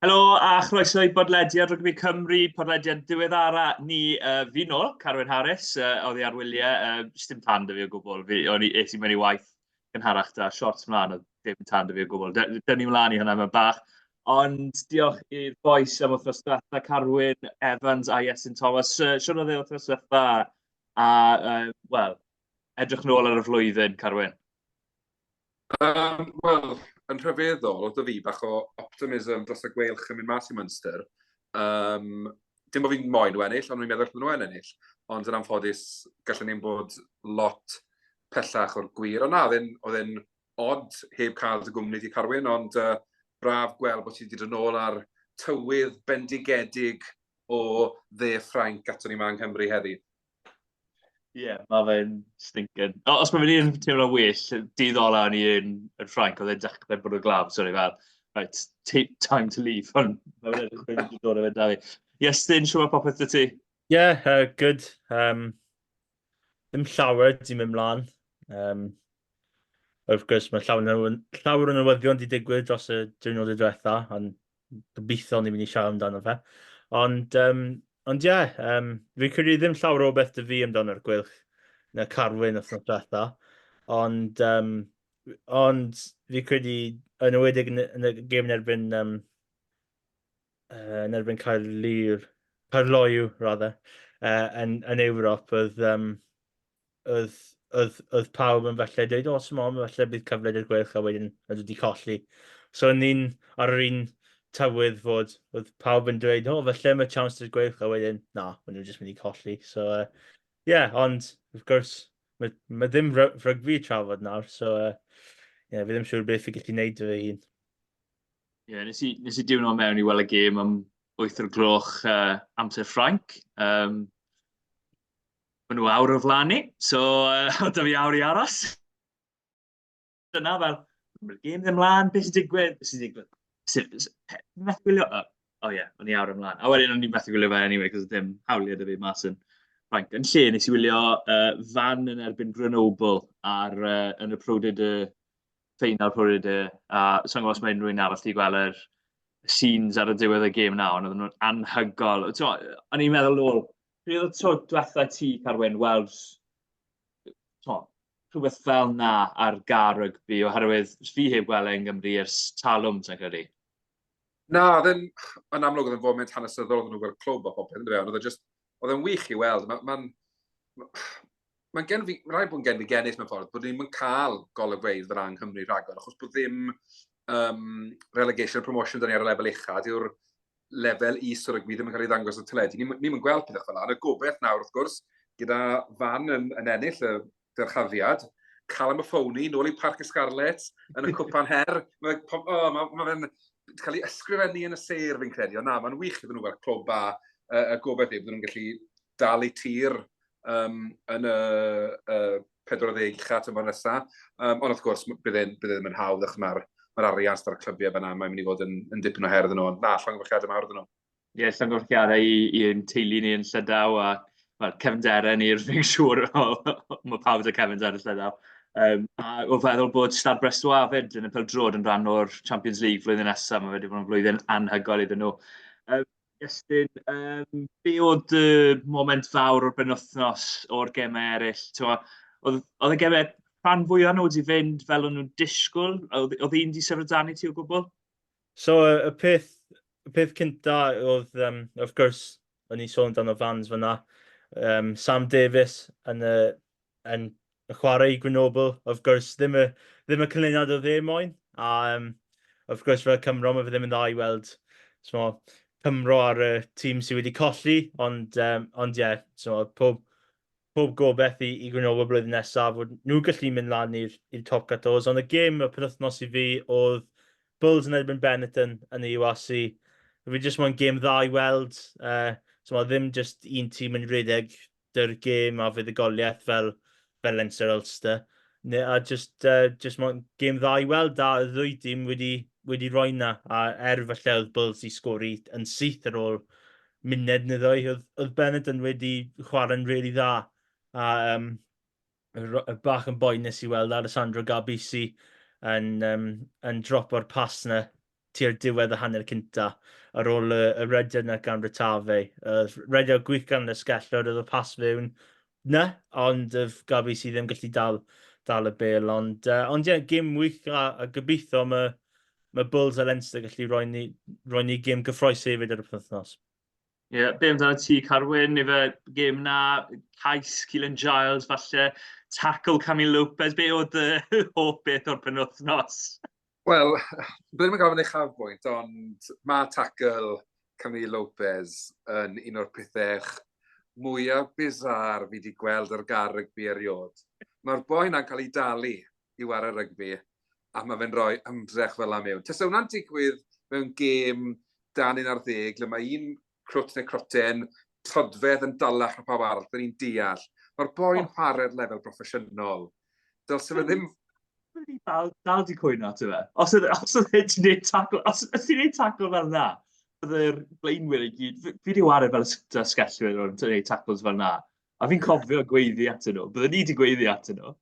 Helo a chroeso i bodlediad Rygbi Cymru, podlediad diweddara ni fi nôl, Carwyn Harris, oedd i ar wyliau, jyst dim tan dy fi o gwbl. Es i mewn i waith gynharach da, shorts mlaen, oedd dim tan dy fi o gwbl. Dyn ni mlaen i hynna mewn bach. Ond diolch i'r boes am wythnos diwetha, Carwyn, Evans a Iestyn Thomas. Siwr oedd e wythnos diwetha, a, wel, edrych nôl ar y flwyddyn, Carwyn. Wel, yn rhyfeddol, oedd fi bach o optimism dros y Gweilch yn mynd mas i Munster. Dim bod fi'n moyn nhw ennill, ond fi'n meddwl nhw yn ennill. Ond yn anffodus, gallwn ni'n bod lot pellach o'r gwir. Ond na, oedd e'n od heb cael dy gwmni di Carwyn, ond braf gweld bod ti wedi dod nôl ar tywydd bendigedig o dde Ffrainc ato ni ma yng Nghymru heddi. Ie, mae fe'n stinken. Os mae fe'n un teimlo well, dydd ola ni yn Ffrainc, oedd e'n dechrau bod y glaf, sori fel, right, time to leave, ond mae fe'n edrych yn dod o fe da fi. Iestyn, siw mae popeth dy ti? Yeah, good. Ddim llawer di mynd mlaen. Wrth gwrs, mae llawer o newyddion di digwydd dros y diwrnod y diwetha, ond gobeithio ni'n mynd i siarad amdano fe. Ond ie, fi credu ddim llawer o beth dy fi amdano'r Gweilch na Carwyn wythnos diwetha. Ond fi credu yn ywedig yn y gêm yn erbyn Caerloyw, rather, yn Ewrop, oedd pawb yn falle dweud, o, smom, falle bydd cyfle i'r Gweilch a wedyn ydw wedi colli. So, ni'n ar yr un tywydd fod oedd pawb yn dweud, o, falle mae chance i'r Gweilch a wedyn, na, maen nhw'n jyst mynd i colli. So, ond, wrth gwrs, mae ddim rygbi trafod nawr, so, fi ddim siŵr beth fi gallu gwneud fy hun. Ie, nes i diwno mewn i weld y gêm am 8 o'r gloch amser Ffrainc. Maen nhw awr o flaen ni, so oedd da fi awr i aros. Dyna fel, mae'r gêm ddim mlaen, beth sy'n digwydd? Beth sy'n digwydd? Methu gwylio? O ie, o'n i awr ymlaen. A wedyn o'n i'n methu gwylio fe anyway, cos dim hawliau da fi mas yn Ffrainc. Yn lle, nes i wylio fan yn erbyn Grenoble yn y ffeinal Prwyd a so'n gwybod os mae unrhyw un arall i gweld yr scenes ar y diwedd y gêm na, ond oedden nhw'n anhygol. O'n i'n meddwl nôl, pryd oedd tro diwetha ti, Carwyn, weld rhywbeth fel na ar gar rygbi, oherwydd fi heb gweld yng Nghymru ers talwm, sy'n credu. Na, yn amlwg oedd yn fod mynd hanesyddol oedd nhw'n gweld clwb o popeth, oedd e'n wych i weld. Mae'n rhaid bod yn gen fi gennis mewn ffordd, bod ni'n cael golygfeydd fel yng Nghymru rhagor, achos bod ddim relegation promotion dyn ni ar y lefel uchaf, yw'r lefel is o rygbi ddim yn cael ei ddangos o teledu. Ni'n mynd gweld pethau fel yna. Y gobeith nawr, wrth gwrs, gyda fan yn ennill y dyrchafiad, Callum Affoni, nôl i Parc y Scarlet, yn y cwpan her. Mae fe'n cael ei ysgrifennu yn y seir, fi'n credu. Ond na, mae'n wych iddyn nhw fel clwb a y gobeith ei bod nhw'n gallu dal i tir yn y 40 ucha tymor nesaf. Ond wrth gwrs, bydd ddim yn hawdd achos mae'r arian sydd ar y clybiau fyna, mae'n mynd i fod yn dipyn o her ydyn nhw. Na, llongyfarchiadau mawr ydyn nhw. Ie, llongyfarchiadau i'n teulu ni yn Llydaw a cefnderen i'r fi'n siŵr mae pawb â cefnder yn Llydaw. A o feddwl bod Stad Breswa fyd yn y pêl-drod yn rhan o'r Champions League flwyddyn nesaf, mae wedi bod yn flwyddyn anhygol iddyn nhw. Iestyn, be oedd y moment fawr o'r benwythnos o'r gemau eraill? Oedd y gemau rhan fwyaf nhw wedi fynd fel o'n nhw'n disgwyl? Oedd un wedi sefydliadau ti o gwbl? So, y peth cynta oedd, of gwrs, o'n i sôn dan o fans fyna, Sam Davies yn y chwarae i Grenoble, of gwrs, ddim y canlyniad o dde moyn. A, of gwrs, fel Cymro, mae fe ddim yn dda i weld Cymro ar y tîm sydd wedi colli, ond pob gobeith i Grenoble blwyddyn nesaf, fod nhw gallu mynd lan i'r top 14. Ond y gêm y penwythnos i fi oedd Bulls yn erbyn Benetton yn y UAC. Fi jyst moyn gêm dda i weld. Ddim jyst un tîm yn rhedeg dy'r gêm a fuddugoliaeth fel Leinster Ulster. A jyst moyn gêm dda i weld a y ddwy tîm wedi rhoi na. A falle oedd Bulls i sgori yn syth ar ôl munud neu ddwy. Oedd Benetton wedi chwarae'n rili dda. A bach yn boenus i weld Alessandro Gabisi yn drop o'r pas na tu'r diwedd y hanner cynta ar ôl y rediad yna gan Rytafau. Rediad gwych gan y sgellod, oedd y pas fewn na, ond Gabi sydd ddim gallu dal y bel. Ond ie, gêm wych a gobeithio mae Bulls a Leinster gallu roi ni gêm gyffroes hefyd ar y penwythnos. Ie, be amdano ti, Carwyn, neu fe gêm na, cais Keelan Giles, falle, tackle Camille Lopez, be oedd y hoff beth o'r penwythnos? Wel, byddwn yn gofyn eich hafbwynt, ond mae tackle Camille Lopez yn un o'r pethau mwyaf bizar fi wedi gweld ar gar rygbi eriod. Mae'r boi na'n cael ei dalu i wario rygbi, a mae fe'n rhoi ymdrech fel am mewn. Tesa hwnna'n digwydd mewn gêm 10-10, le mae un crwt neu crwten, todfedd yn dalach na pawb arall, dyn ni'n deall. Mae'r boi'n chwarae'r lefel proffesiynol. Dylse fe ddim... Dal di cwyno ato fe. Os oedd ti'n gwneud tackle fel na, oedd yr blaenwyr i gyd, fi wedi wario fel sgellwyr o'n gwneud tackles fel na. A fi'n cofio gweiddi atyn nhw. Byddwn ni wedi gweiddi atyn nhw.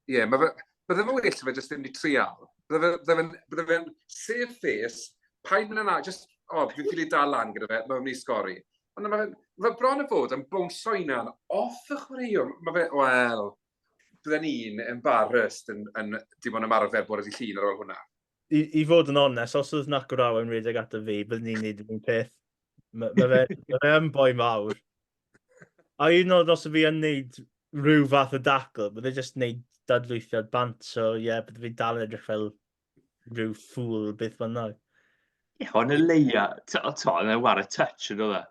Ie, bydde fe well fe jyst ddim wedi trial. Bydde fe'n safe face, paid mynd yna, just, fi'n ffili dal lan gyda fe, mae'n mynd i sgori. Ond mae bron y fod yn bwnsio unan off y chwaraewr. Mae fe, wel, bydden ni'n embarrassed yn dim ond ymarfer bod wedi llun ar ôl hwnna. I fod yn onest, os oedd nac o'r awen rhedeg ato fi, byddwn ni'n neud yn peth. Mae fe yn boi mawr. A un oed os fi yn neud rhyw fath o dackle, bydde jyst neud dadlwythiad bant, so bydde fi dal yn edrych fel rhyw ffwl beth fan na. Ie, ond y leia, yn y war y touch yn oedd e.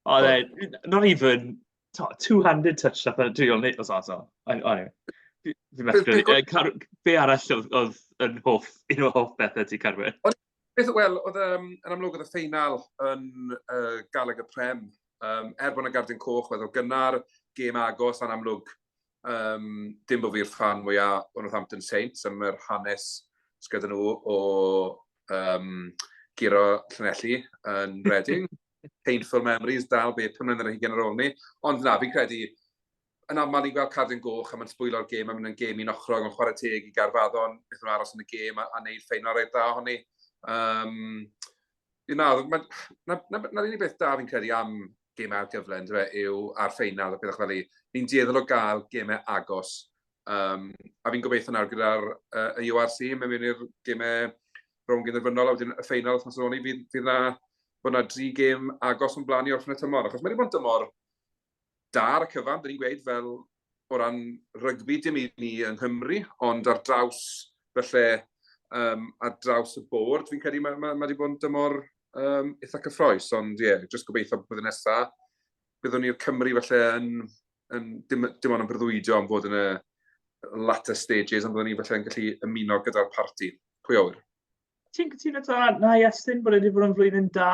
Oedd e, not even two-handed touch nath yn driol neud, anyway. Be arall oedd un o'r hoff bethau ti, Carwyn? Wel, oedd yn amlwg oedd y ffeinal yn galeg y prem. Bod yna gardyn coch, oedd o gynnar gêm agos yn amlwg. Dim bod fi'r fan mwyaf o Northampton Saints am yr hanes sgyda nhw o giro Llanelli yn Reading. Painful memories, dal beth 5 mlynedd ar 20 ar ôl ni. Ond na, fi'n credu, yn aml i gweld cardyn goch a mae'n sbwylo'r gêm, a mynd yn gêm un ochrog yn chwarae teg i garfaddon, beth nhw'n aros yn y gêm a wneud ffeinal rhaid da honni. Na, unig beth da fi'n credu am gemau ail-gyfle yw ar ffeinal a beth fel ni. Ni'n dieddol o gael gemau agos. A fi'n gobeithio nawr gyda'r URC, mae'n mynd i'r gemau rhwng gynderfynol a wedyn y ffeinal wrth Masoni, fydd na bod yna 3 gêm agos yn blaen i orffen y tymor. Achos mae'n bod yn tymor da ar y cyfan, dyn ni'n gweud, fel o ran rygbi dim i ni yng Nghymru, ond ar draws felly ar draws y bord, fi'n credu mae wedi bod yn tymor eitha cyffroes, ond jyst gobeithio bydd y nesaf, byddwn ni'r Cymru felly dim ond yn breuddwydio am fod yn y latter stages, ond byddwn ni felly yn gallu ymuno gyda'r parti. Pwy o'r? Ti'n cytuno na Iestyn bod wedi bod yn flwyddyn da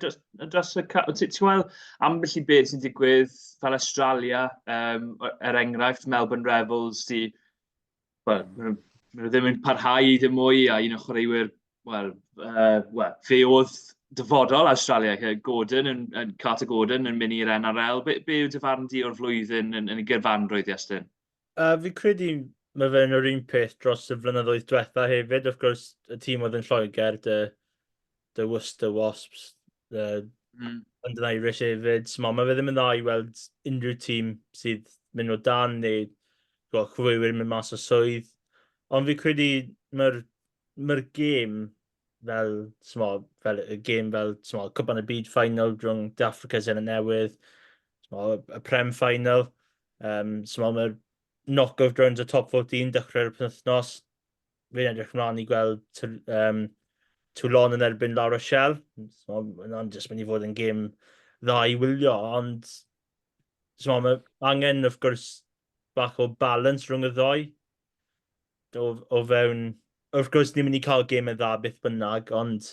dros y... Ti'n gweld ambell i beth sy'n digwydd fel Australia, enghraifft Melbourne Rebels, maen nhw ddim yn parhau i ddim mwy, a un o chwaraewyr, fe oedd dyfodol Australia, Carter Gordon yn mynd i'r NRL. Be yw dyfarn di o'r flwyddyn yn y gyrfanrwydd, Iestyn? Fi credu mae fe'n yr un peth dros y flynyddoedd diwetha hefyd. Wrth gwrs, y tîm oedd yn Lloegr, dy Worcester Wasps, London Irish hefyd. Mae fe ddim yn dda i weld unrhyw tîm sydd mynd o dan neu chwaraewyr mynd mas o swydd. Ond fi credu mae'r gêm fel y gêm fel Cwpan y Byd final rhwng De Affrica sy'n y newydd, y Prem final, mae'r knock-off rounds y top 14 dechrau'r penwythnos. Fi'n edrych ymlaen i gweld Toulon yn erbyn La Rochelle. Yna'n jyst mynd i fod yn gêm dda i wylio, ond mae angen, wrth gwrs, bach o balance rhwng y ddoi. O fewn, wrth gwrs, ni'n mynd i cael gemau dda beth bynnag, ond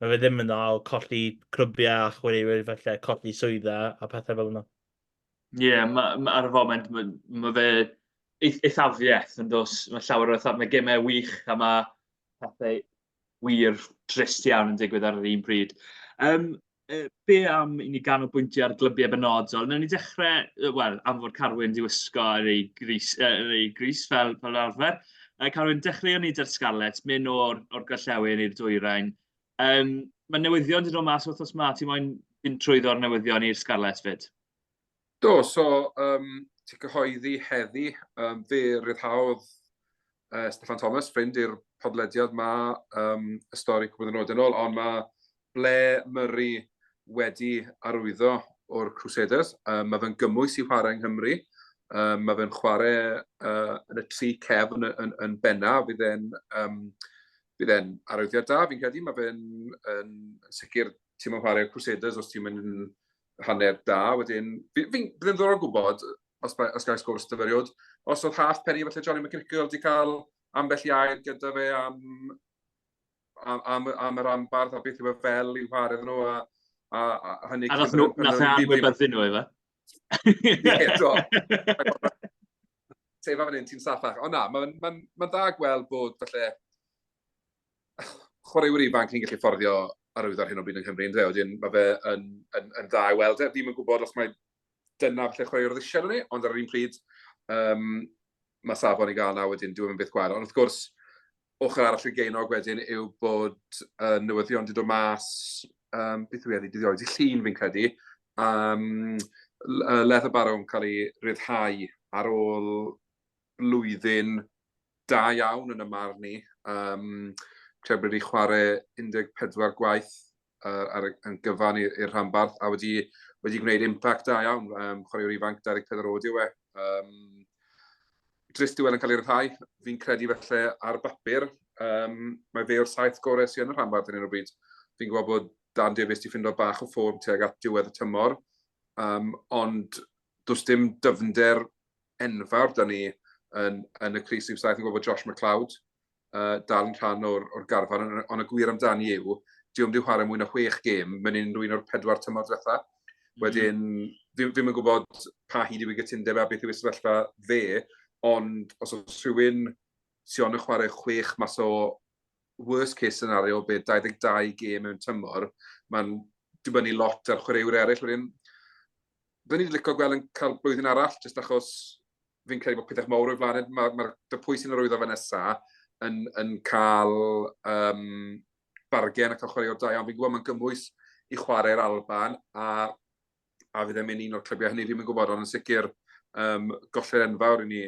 mae fe ddim yn dda o colli clwbiau a chwaraewyr felly, colli swyddau a pethau fel yna. Ie, ar y foment, mae fe eithafiaeth yn dos. Mae llawer o eitha, mae gemau wych a mae pethau wir trist iawn yn digwydd ar yr un pryd. Be am i ni ganolbwyntio ar glybiau benodol? Nawr ni dechrau, am fod Carwyn di wisgo ar ei gris fel arfer. Carwyn, dechreuon ni dy'r scarlet, mynd o'r gorllewin i'r dwyrain. Mae newyddion wedi dod mas wrthos ma, ti moyn fynd trwyddo'r newyddion i'r scarlet fyd. Do, so, ti'n cyhoeddi heddi, fe ryddhaodd Steffan Thomas, ffrind i'r podlediad ma, y stori cwbl yn yn ôl, ond mae ble Murray wedi arwyddo o'r Crusaders. Mae fe'n gymwys i chwarae yng Nghymru. Mae fe'n chwarae yn y tri cefn yn benna. Fydd e'n arwyddiad da, fi'n credu. Mae fe'n sicr ti'n mynd chwarae Crusaders os ti'n mynd hanner da. Wedyn, bydd yn ddod o gwybod, os gael sgwrs dyferiod, os oedd half penny falle Johnny McCrickle wedi cael ambell iau gyda fe am y rhanbarth a beth yw e fel i'w chwarae nhw a hynny... A nath e anwybyddu nhw efo? Ie, do. Tefa fan hyn, ti'n saffach. Ond na, mae'n dda gweld bod falle chwaraewyr ifanc ni'n gallu fforddio arwyddo ar hyn o bryd yng Nghymru yn dweud. Mae fe yn dda i weld e. Ddim yn gwybod os mae dyna falle chwaraewyr ddisiau ni, ond ar yr un pryd mae safon i gael na wedyn, dwi'n mynd beth gwael. Ond wrth gwrs, ochr arall y geinog wedyn yw bod newyddion wedi dod mas, beth yw wedi dioed i llun fi'n credu, Leather Barrow yn cael ei ryddhau ar ôl blwyddyn da iawn yn y marn ni. Credu bod wedi chwarae 14 gwaith yn gyfan i'r rhanbarth a wedi gwneud impact da iawn. Chwaraewr ifanc 24 oed yw e. Drist yw yn cael ei ryddhau. Fi'n credu felly ar bapur. Mae fe o'r 7 gorau sy'n yn y rhanbarth yn un o bryd. Fi'n gwybod bod Dan Davies wedi ffindo bach o ffwrm tuag at diwedd y tymor. Ond does dim dyfnder enfawr da ni yn y crys i'w 7. Fi'n gwybod bod Josh McLeod dal yn rhan o'r garfan, ond y gwir amdani yw, diwm di chwarae mwy na 6 gêm, mae'n unrhyw un o'r 4 tymor diwetha. Wedyn, fi'n yn gwybod pa hyd yw i gytundeb a beth yw sefyllfa fe, ond os oes rhywun sy'n yn chwarae 6 mas o worst case scenario, be 22 gêm mewn tymor, mae'n dibynnu lot ar chwaraewyr eraill. Wedyn, byddwn ni'n licio gweld yn cael blwyddyn arall, jyst achos fi'n credu bod pethau mawr o'i flaen. Mae'r pwy sy'n arwyddo fe nesaf yn cael bargen a cael chwarae o'r da iawn. Fi'n gwybod mae'n gymwys i chwarae'r Alban a fydd e'n mynd un o'r clybiau hynny, fi'n gwybod, ond yn sicr golle'r enfawr i ni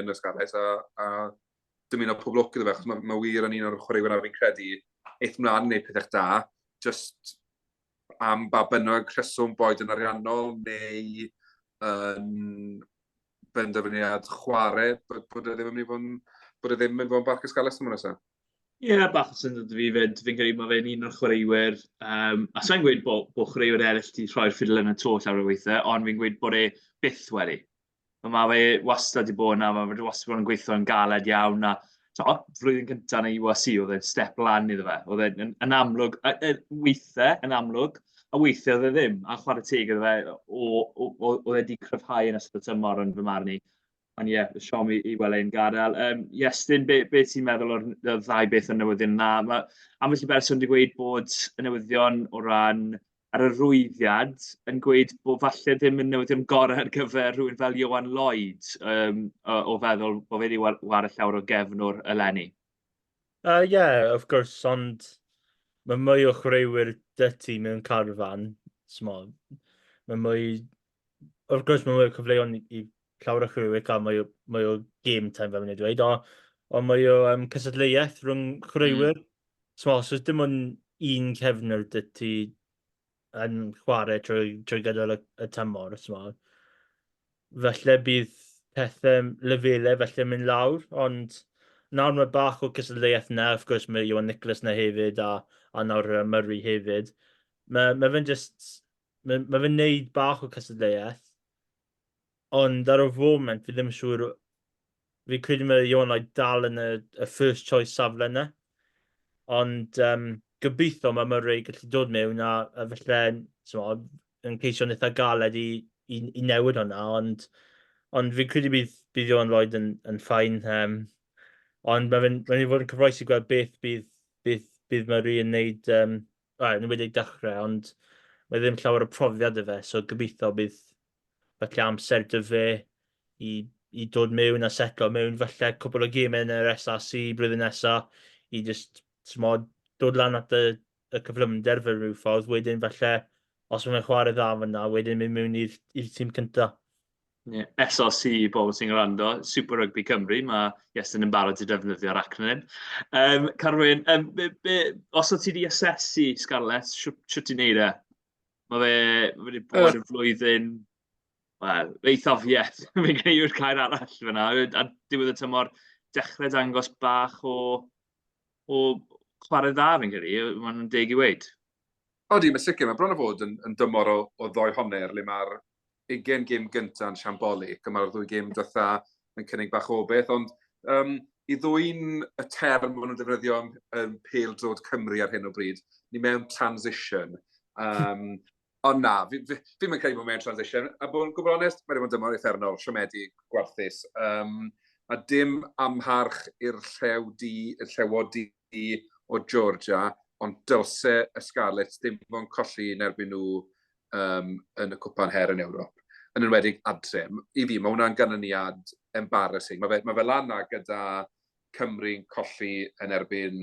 yn y sgarlet a dymuno pob lwc iddo fe, achos mae wir yn un o'r chwaraewyr a fi'n credu eith mlaen yn gwneud pethau da, just am ba bynnag rheswm boed yn ariannol neu benderfyniad chwarae, bod e ddim yn mynd i fod yn barc ysgales yma nesaf. Ie, bach o syndod fi fyd. Fi'n credu mae fe'n un o'r chwaraewyr. A sa'n gweud bod chwaraewyr eraill wedi rhoi'r ffidl yn y to llawer o weithiau, ond fi'n gweud bod e byth wedi. Mae fe wastad i bod yna, mae fe wastad bod yn gweithio yn galed iawn. Flwyddyn cyntaf na USC, oedd e'n step lan iddo fe. Oedd e'n amlwg, weithiau yn amlwg, a weithiau oedd e ddim. A chwarae teg iddo fe, oedd e wedi cryfhau yn ystod y tymor yn fy marn i. Ond ie, siom i weld e'n gadael. Iestyn, be ti'n meddwl o'r ddau beth yn newyddion yna? Ambell i berson wedi gweud bod y newyddion o ran ar y rwyddiad yn gweud bod falle ddim yn newyddion gorau ar gyfer rhywun fel Ioan Lloyd o feddwl bod fe wedi wario llawer o gefnwr eleni. Ie, of course, ond mae mwy o chwaraewyr dy ti mewn carfan, small. Mae mwy... Of course, mae mwy o cyfleon i llawer o chwaraewyr cael mwy o game time fel mynd i dweud, ond mwy o cysadleuaeth rhwng chwaraewyr. Small, so dim ond un cefnwr dy ti yn chwarae trwy gadael y tymor, small. Felly bydd pethau lefelau felly mynd lawr, ond nawr mae bach o cysadleuaeth na, of course mae Iwan Nicholas na hefyd a nawr Murray hefyd. Mae fe'n just, mae fe'n neud bach o cysadleuaeth, ond ar y foment, fi ddim yn siŵr, fi credu mae Iwan Lloyd dal yn y first choice safle yna. Ond gobeithio mae Murray gallu dod mewn a felly yn ceisio eitha galed i newid hwnna, ond fi credu bydd Iwan Lloyd yn ffain. Ond mae'n fod yn cyfroes i gweld beth bydd Murray yn neud, yn wedi dechrau, ond mae ddim llawer o profiad y fe, so gobeithio bydd felly amser dy fe i dod mewn a setlo mewn felly cwbl o gemau yn yr asesu blwyddyn nesaf i just dod lan at y y cyflymder fel rhyw ffordd, wedyn falle, os mae'n chwarae dda fyna, wedyn mynd mewn i'r tîm cyntaf. Yeah. SRC i bobl sy'n gwrando, Super Rygbi Cymru, mae Iestyn yn barod i defnyddio'r acronym. Carwyn, os o ti wedi asesu Scarlett, siwt ti'n neud e? Mae fe wedi bod yn flwyddyn, wel, eithofiaeth. Fi'n gwneud yw'r cair arall fyna. A diwedd y tymor, dechrau dangos bach o chwarae dda fi'n credu. Mae'n deg i weid. Odi, mae sicr, mae bron o fod yn dymor o ddoi honner, le mae'r 20 gêm gyntaf yn siambolic, a mae'r 2 gêm dytha yn cynnig bach o beth, ond i ddwy'n y term maen nhw'n defnyddio yn pêl drod Cymru ar hyn o bryd, ni mewn transition. Ond na, fi'n mynd credu bod mewn transition, a bod yn gwybod onest, mae ddim yn dymor eithernol, siomedig, gwarthus. A dim amharch i'r llewodi o Georgia, ond dylse y Scarlett ddim fo'n colli yn erbyn nhw yn y cwpan her yn Ewrop. Yn enwedig adre. I fi, mae hwnna'n ganlyniad embarrassing. Mae fe lana gyda Cymru'n colli yn erbyn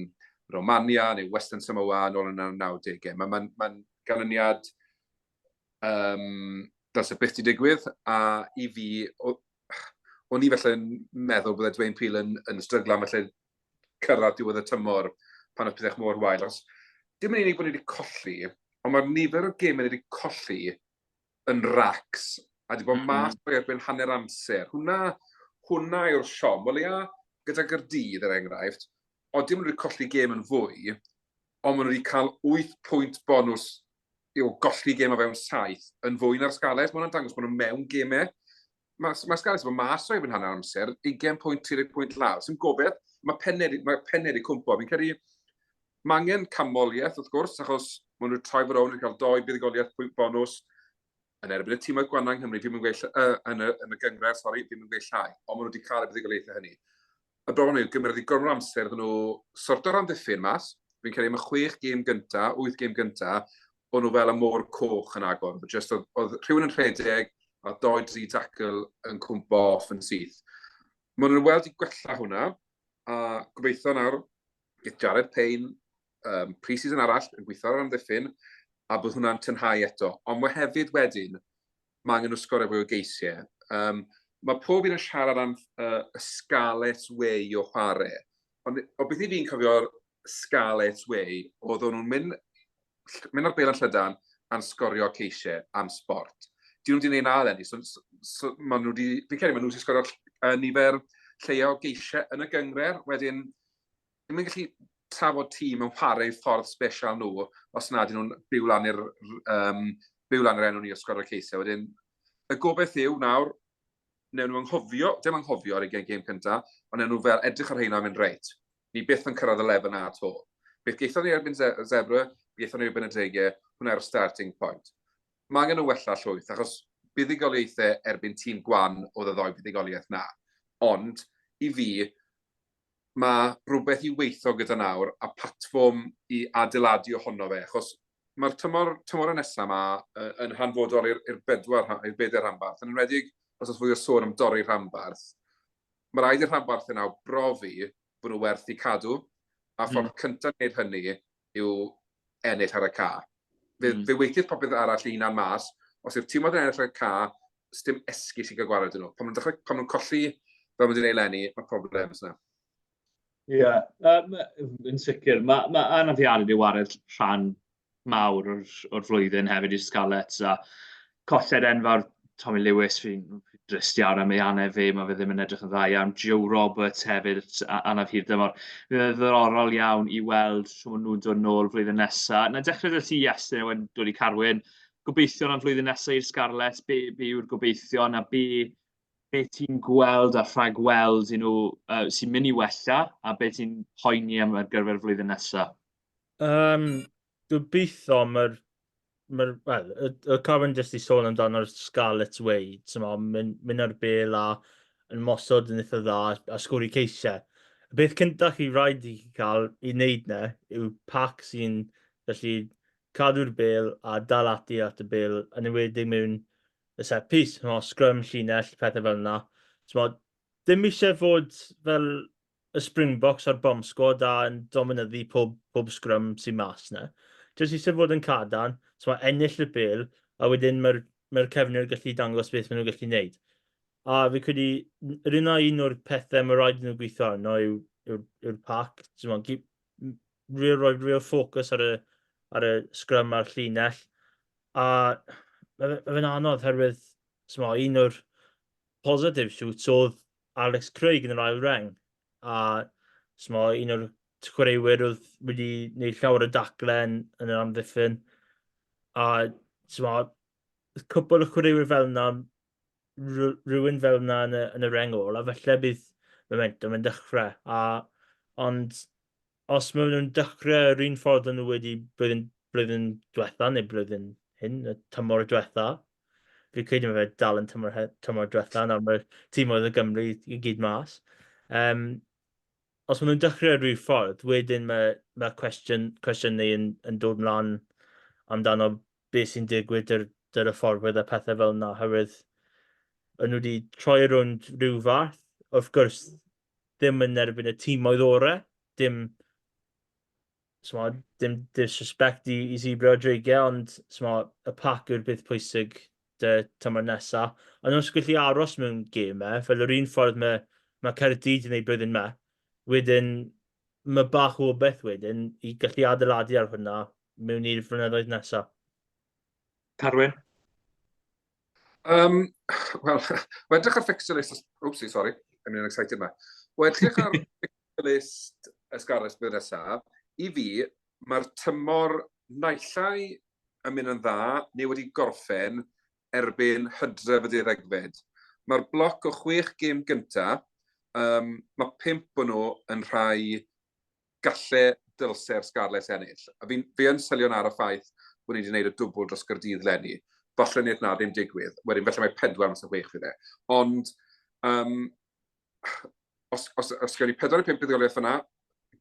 Romania neu Western Samoa nôl yn y 90au. Mae'n ganlyniad dylse byth i digwydd, a i fi, o'n i felly'n meddwl byddai Dwayne Peel yn stryglan felly cyrraedd diwedd y tymor pan oedd pethau mor wael. Dim yn unig bod ni wedi colli, ond mae'r nifer o gemau wedi colli yn racs, a wedi bod mas o'i erbyn hanner amser. Hwna yw'r siom. Wel ia, gyda Gaerdydd er enghraifft, ond dim wedi colli gem yn fwy, ond maen nhw wedi cael 8 pwynt bonus i'w golli gem o fewn 7 yn fwy na'r Scarlett. Mae hwnna'n dangos bod nhw'n mewn gemau. Mae Scarlett wedi bod mas o'i erbyn hanner amser, 20 pwynt, 30 pwynt law. Sy'n gobeith, mae pennau wedi cwmpo. Fi'n credu, mae angen camoliaeth, wrth gwrs, achos maen nhw troi fod o'n cael 2 buddigoliaeth pwynt bonus yn erbyn y tîmau gwanna yng Nghymru, yn y gyngred, fi'n mynd gweillhau, ond maen nhw wedi cael y buddigoliaethau hynny. Y bron nhw, gymryd i gormod amser, ddyn nhw sorto'r amddiffyn mas, fi'n credu mae 6 gêm gynta, 8 gêm gynta, o'n nhw fel y môr coch yn agor. Oedd rhywun yn rhedeg, a 2-3 tackle yn cwmpo off yn syth. Maen nhw'n weld i gwella hwnna, a gobeithio nawr, gyda Jared Payne, pre-season arall yn gweithio ar amddiffyn, a bod hwnna'n tynhau eto. Ond mae hefyd wedyn, mae angen nhw sgorio fwy o geisiau. Mae pob un yn siarad am y Scarlett Way o chwarae. Ond o beth i fi'n cofio'r Scarlett Way, oedd nhw'n mynd ar beil yn Llydan a'n sgorio ceisiau am sport. Dyn nhw wedi gwneud na eleni. Fi'n credu maen nhw wedi sgorio nifer lleia o geisiau yn y gyngred. Wedyn, ddim yn gallu trafod tîm yn chwarae ffordd special nhw, os na dyn nhw'n byw lan yr enw ni o sgorio ceisiau. Wedyn, y gobeith yw nawr, newn nhw anghofio, dim anghofio ar 20 gêm cyntaf, ond newn nhw fel edrych ar heina mynd reit. Ni byth yn cyrraedd y lefel na to. Beth geithon ni erbyn Zebra, geithon ni erbyn y Dreigiau, hwnna'r starting point. Mae angen nhw wella llwyth, achos buddigoliaethau erbyn tîm gwan oedd y 2 buddigoliaeth na. Ond, i fi, mae rhywbeth i weithio gyda nawr a platfform i adeiladu ohono fe, achos mae'r tymor y nesaf yma yn hanfodol i'r 4 rhanbarth. Yn enwedig, os oes fwy o sôn am dorri'r rhanbarth, mae rhaid i'r rhanbarth yna brofi bod nhw werth i cadw, a ffordd cyntaf wneud hynny yw ennill ar y ca. Fe weithiau popeth arall unan mas, os yw'r tîm oedd yn ennill ar y ca, sdim esgus i gael gwared yn nhw. Pan nhw'n colli, fel mae'n gwneud lenni, mae problems yna. Ie, yn sicr. Mae anafiadau wedi wared rhan mawr o'r flwyddyn hefyd i'r Scarlett, a colled enfawr Tommy Lewis, fi'n drist iawn am ei anef fe, mae fe ddim yn edrych yn dda iawn. Joe Roberts hefyd, anaf hir dymor. Fydd ddiddorol iawn i weld rhwng nhw'n dod nôl flwyddyn nesaf. Na dechrau dy ti Iestyn wedi dod i Carwyn. Gobeithio am flwyddyn nesaf i'r Scarlett, be yw'r gobeithio, a be ti'n gweld a rhagweld sy'n mynd i wella, a be ti'n poeni am ar gyfer flwyddyn nesaf? Gobeithio y Carwyn jyst i sôn amdano'r Scarlett Way, mynd ar bel a yn mosod yn eitha dda a sgwri ceisiau. Y beth cyntaf chi rhaid i cael i wneud na yw pac sy'n gallu cadw'r bel a dal ati at y bel, yn enwedig mewn y set piece, scrum, llinell, pethau fel yna. Dim eisiau fod fel y Springboks o'r bomb squad a yn dominyddu pob scrum sy'n mas yna. jyst eisiau fod yn cadarn, so mae ennill y bel, a wedyn mae'r cefnir gallu dangos beth maen nhw'n gallu gwneud. A fi credu, yr un o'r pethau mae rhaid nhw gweithio arno yw'r pac. Rwy'n ffocws ar y sgrym a'r llinell. A mae fe'n anodd herwydd un o'r positive shoots oedd Alex Craig yn yr ail reng. A un o'r chwaraewyr oedd wedi gwneud llawer o daclen yn yr amddiffyn. A cwbl o chwaraewyr fel yna, rhywun fel yna yn y reng ôl, a felly bydd momentum yn dechrau. Ond os maen nhw'n dechrau yr un ffordd yn nhw wedi blwyddyn diwetha, neu blwyddyn hyn, y tymor diwetha, fi credu mae fe dal yn tymor diwetha, nawr mae'r tîm oedd y Gymru i gyd mas. Os maen nhw'n dechrau rhyw ffordd, wedyn mae cwestiynau yn dod mlaen amdano beth sy'n digwydd yr hyfforddwydd a pethau fel yna, herwydd yn nhw wedi troi rownd rhyw fath. Wrth gwrs, ddim yn erbyn y tîm oedd orau, dim suspect i Zebra o Dreigiau, ond y pac yw'r beth pwysig dy tymor nesaf. Ond os gallu aros mewn gemau, fel yr un ffordd mae Cyrraedd yn ei blwyddyn me, wedyn mae bach o beth wedyn i gallu adeiladu ar hwnna mewn i'r flynyddoedd nesaf. Carwyn? Wel, wedrych ar fixture list... Oopsie, sorry. I'm really excited ma. Wedrych ar fixture list ysgarres bydd nesaf. I fi, mae'r tymor naillai yn mynd yn dda, neu wedi gorffen erbyn Hydref y 12. Mae'r bloc o 6 gêm gyntaf, mae 5 o'n nhw yn rhai gallu dylse'r sgarles ennill. A fi yn sylio'n ar y ffaith bod ni wedi gwneud y dwbl dros Gaerdydd leni. Falle nid na ddim digwydd. Wedyn, felly mae 4 mas o 6 fydd e. Ond, os gen i 4 neu 5 buddigoliaeth yna,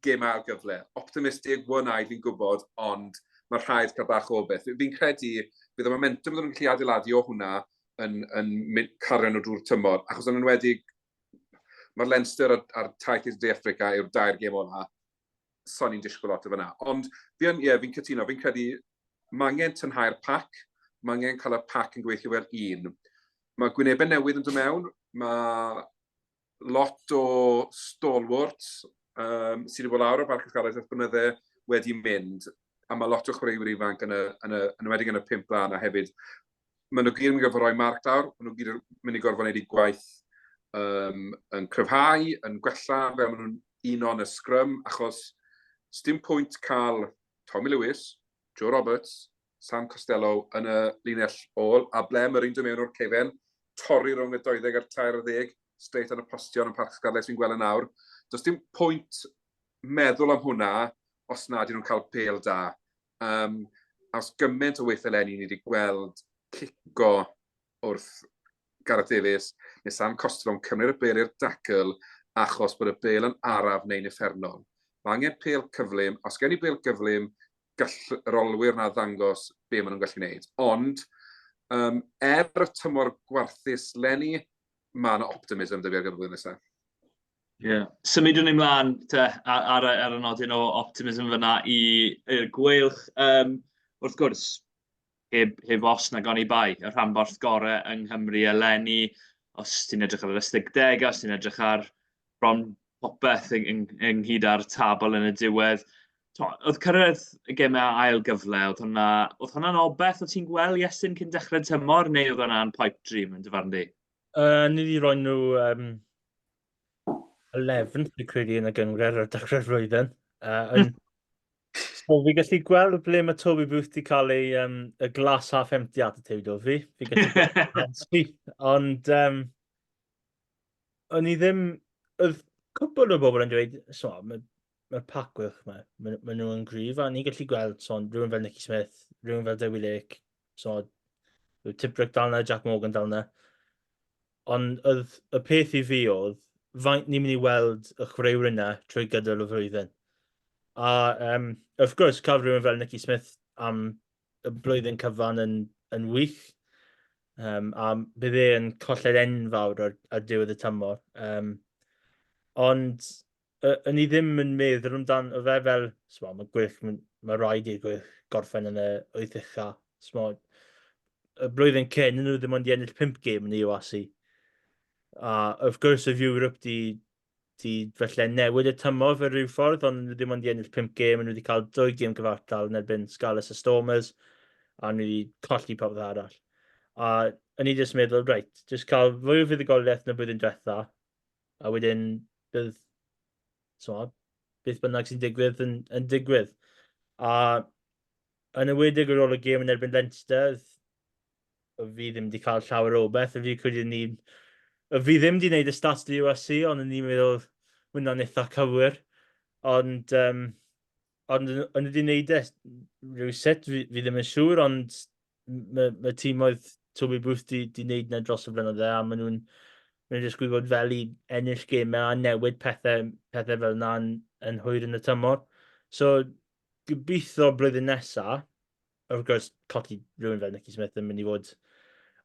gemau ail-gyfle. Optimistig, one-eyed fi'n gwybod, ond mae rhaid cael bach o beth. Fi'n credu bydd y momentum yn gallu adeiladu o hwnna yn cario nhw drwy'r tymor. Achos yn enwedig, mae'r Leinster a'r taith i'r De Affrica yw'r 2 gêm o'na. Son i'n disgwyl lot o fyna. Ond fi'n cytuno, fi'n credu mae angen tynhau'r pac, mae angen cael y pac yn gweithio fel un. Mae gwynebau newydd yn dod mewn, mae lot o stalwarts sydd wedi bod lawr o barc ysgaredd ers blynydde wedi mynd, a mae lot o chwaraewyr ifanc yn enwedig yn y 5 blaen, a hefyd maen nhw gyd yn mynd i gorfod rhoi marc lawr, maen nhw gyd yn mynd i gorfod wneud eu gwaith yn cryfhau, yn gwella, fel maen nhw'n uno yn y sgrym, achos sdim pwynt cael Tommy Lewis, Joe Roberts, Sam Costello yn y linell ôl, a ble mae'r un mewn o'r cefen, torri rhwng y 20 a'r 30, straight ar y postion yn parc ysgarles fi'n gweld yn nawr. Does dim pwynt meddwl am hwnna os nad ydyn nhw'n cael pêl da. Os gymaint o weithio leni ni wedi gweld cico wrth Gareth Davies neu Sam Costello yn cymryd y bêl i'r dacl achos bod y bêl yn araf neu'n effernol. Mae angen pêl cyflym. Os gen i bêl cyflym, gall yr olwyr na ddangos be maen nhw'n gallu gwneud. Ond, y tymor gwarthus leni, mae yna optimism dyfu ar gyfer blwyddyn nesaf. Symudwn ni mlaen ar y nodyn o optimism fyna i'r Gweilch. Wrth gwrs, heb os na goni bai, y rhanbarth gorau yng Nghymru eleni, os ti'n edrych ar yr ystygdegau, os ti'n edrych ar bron popeth ynghyd â'r tabl yn y diwedd. Oedd cyrraedd y gemau ail-gyfle, oedd hwnna'n obeth o ti'n gweld Iestyn cyn dechrau tymor, neu oedd hwnna'n pipe dream yn dyfarn di? Ni wedi rhoi nhw 11, fi'n credu, yn y gyngred ar dechrau'r flwyddyn. So fi gallu gweld ble mae Toby Booth wedi cael y glas half empty attitude o fi. Fi gallu gweld ond o'n i ddim... Oedd cwbl o bobl yn dweud, mae'r pacwylch yma, maen nhw'n gryf, a ni'n gallu gweld rhywun fel Nicky Smith, rhywun fel Dewi Lake, Tibrick dal na, Jack Morgan dal na. Ond oedd y peth i fi oedd, faint ni'n mynd i weld y chwaraewyr yna trwy gydol y flwyddyn. A wrth gwrs, cael rhywun fel Nicky Smith am y blwyddyn cyfan yn wych. A bydd e'n colled enfawr ar diwedd y tymor. Ond o'n i ddim yn meddwl amdano fe fel, mae Gweilch ma rhaid i'r Gweilch gorffen yn y 8 ucha. Y blwyddyn cyn, nhw ddim ond i ennill 5 gêm yn ei asesu. A wrth gwrs y Ewrop di felly newid y tymor fe rhyw ffordd, ond nhw ddim ond i ennill 5 gêm, nhw wedi cael 2 gêm gyfartal yn erbyn Scarlets y Stormers, a nhw wedi colli popeth arall. A yn i jyst meddwl, reit, jyst cael fwy o fuddugoliaeth yn y blwyddyn diwetha, a wedyn bydd, beth bynnag sy'n digwydd yn digwydd. A yn ywedig ar ôl y gêm yn erbyn Leinster, fi ddim wedi cael llawer o beth, fi ddim wedi gwneud y stats di USC, ond yn i'n meddwl hwnna'n eitha cywir. Ond ond yn wedi gwneud e rhywsut, fi ddim yn siŵr, ond mae tîm oedd Toby Booth di gwneud yna dros y blynydde, a maen nhw'n jyst gwybod fel i ennill gemau a newid pethau fel yna yn hwyr yn y tymor. So, gobeithio blwyddyn nesaf, wrth gwrs, colli rhywun fel Nicky Smith yn mynd i fod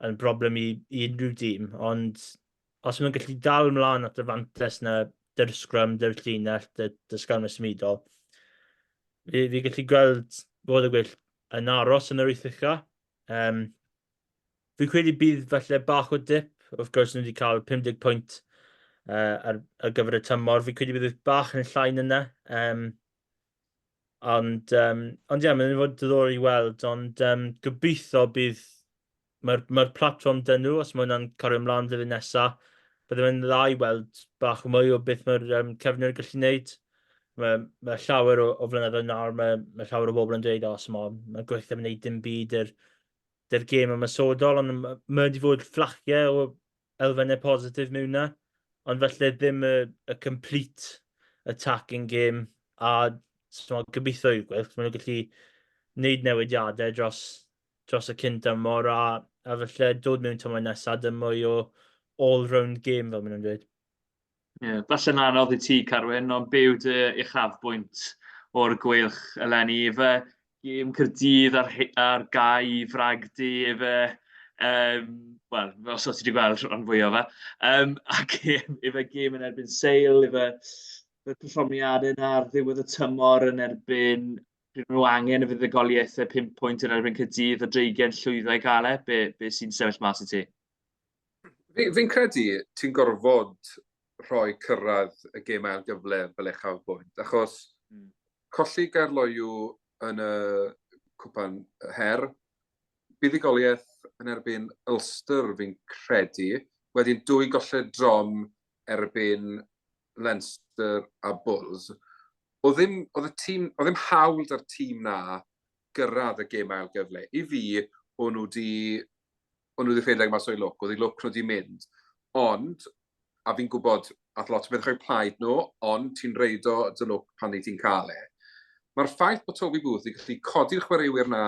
yn broblem i unrhyw dîm, ond os maen nhw'n gallu dal ymlaen at y fantes na dy'r sgrym, dy'r llinell, dy'r sgalm ysmudol, fi gallu gweld fod y Gweilch yn aros yn yr 8 ucha. Fi credu bydd falle bach o dip, wrth gwrs nhw wedi cael 50 pwynt ar gyfer y tymor. Fi credu bydd bach yn llain yna. Ond ie, mae'n fod diddorol i weld, ond gobeithio bydd mae'r platform dyn nhw, os mae hwnna'n cario ymlaen flwyddyn nesaf, byddai'n dda i weld bach mwy o beth mae'r cefnir yn gallu gwneud. Mae llawer o flynyddoedd nawr, mae llawer o bobl yn dweud, os mae Gweilch ddim yn gwneud dim byd i'r gêm ymysodol, ond mae wedi fod fflachiau o elfennau positif mewn yna, ond felly ddim y complete attacking game, a gobeithio i'w Gweilch, maen nhw'n gallu gwneud newidiadau dros y cyn dymor, a felly dod mewn tymor nesaf dim mwy o all-round game fel maen nhw'n dweud. Ie, falle'n anodd i ti, Carwyn, ond byw dy uchafbwynt o'r Gweilch eleni. Efe gêm Caerdydd ar gau i fragdi, wel, os oes ti wedi gweld rhan fwyaf fe. Efe gêm yn erbyn Seil, efe perfformiadau ar ddiwedd y tymor yn erbyn rydyn nhw angen y fuddugoliaethau 5 pwynt yn erbyn Caerdydd a Dreigiau'n llwyddo i gael e. Be sy'n sefyll mas i ti? Fi'n credu ti'n gorfod rhoi cyrraedd y gemau ail-gyfle fel uchafbwynt, achos colli Gaerloyw yn y cwpan her, buddugoliaeth yn erbyn Ulster fi'n credu, wedyn 2 golled drom erbyn Leinster a Bulls. Oedd ddim hawl da'r tîm na gyrraedd y gemau ail-gyfle. I fi, o'n nhw wedi rhedeg mas o'i lwc, oedd eu lwc nhw wedi mynd. Ond, a fi'n gwybod, ath lot o beth rhoi plaid nhw, ond ti'n reido dy lwc pan ni ti'n cael e. Mae'r ffaith bod Toby Booth wedi gallu codi'r chwaraewyr na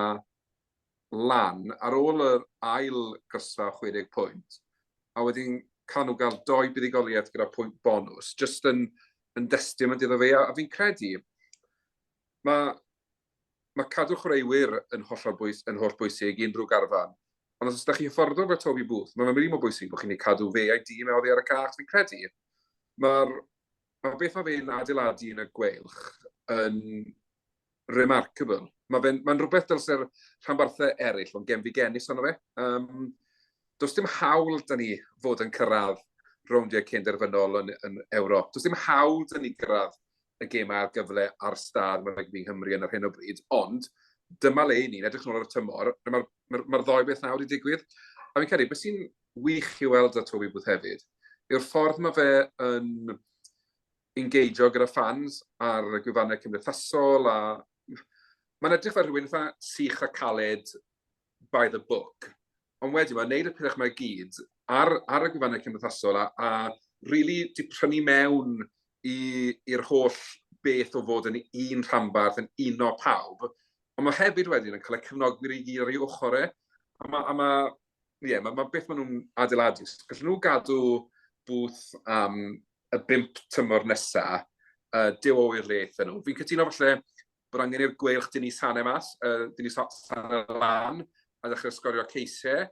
lan ar ôl yr ail grysa 60 pwynt, a wedyn cael nhw gael 2 buddugoliaeth gyda pwynt bonus, jyst yn destio mynd iddo fe. A fi'n credu, mae cadw chwaraewyr yn holl bwysig i unrhyw garfan. Ond os ydych chi'n ffordd o'r Toby Booth, mae'n mynd i mor bwysig bod chi'n ei cadw fe a'i dîm oddi ar y cart. Fi'n credu, mae beth mae fe'n adeiladu yn y Gweilch yn remarkable. Mae'n rhywbeth dylse'r rhanbarthau eraill, ond gem fi gennis ono fe. Does dim hawl da ni fod yn cyrraedd rowndiau cyn-derfynol yn Ewrop. Does dim hawl da ni gyrraedd y gemau ail-gyfle ar stad mae'n rhaid fi'n Nghymru yn yr hyn o bryd, ond dyma le ni'n edrych nôl ar y tymor, mae'r ddoi beth nawr wedi digwydd. A fi'n credu, beth sy'n wych i weld â Toby Booth hefyd, yw'r ffordd mae fe yn engageo gyda fans ar y gwefannau cymdeithasol, a mae'n edrych fel rhywun eitha sych a caled by the book. Ond wedyn, mae'n neud y pethau mae gyd ar y gwefannau cymdeithasol a really di prynu mewn i'r holl beth o fod yn un rhanbarth, yn uno pawb. Ond mae hefyd wedyn yn cael ei cefnogwyr i gyd ar ei ochr e. A mae beth maen nhw'n adeiladu. Gallen nhw gadw Booth am y 5 tymor nesaf, dyw o'r leith nhw. Fi'n cytuno falle bod angen i'r Gweilch dynnu sanau mas, dynnu sanau lan, a ddechrau sgorio ceisiau,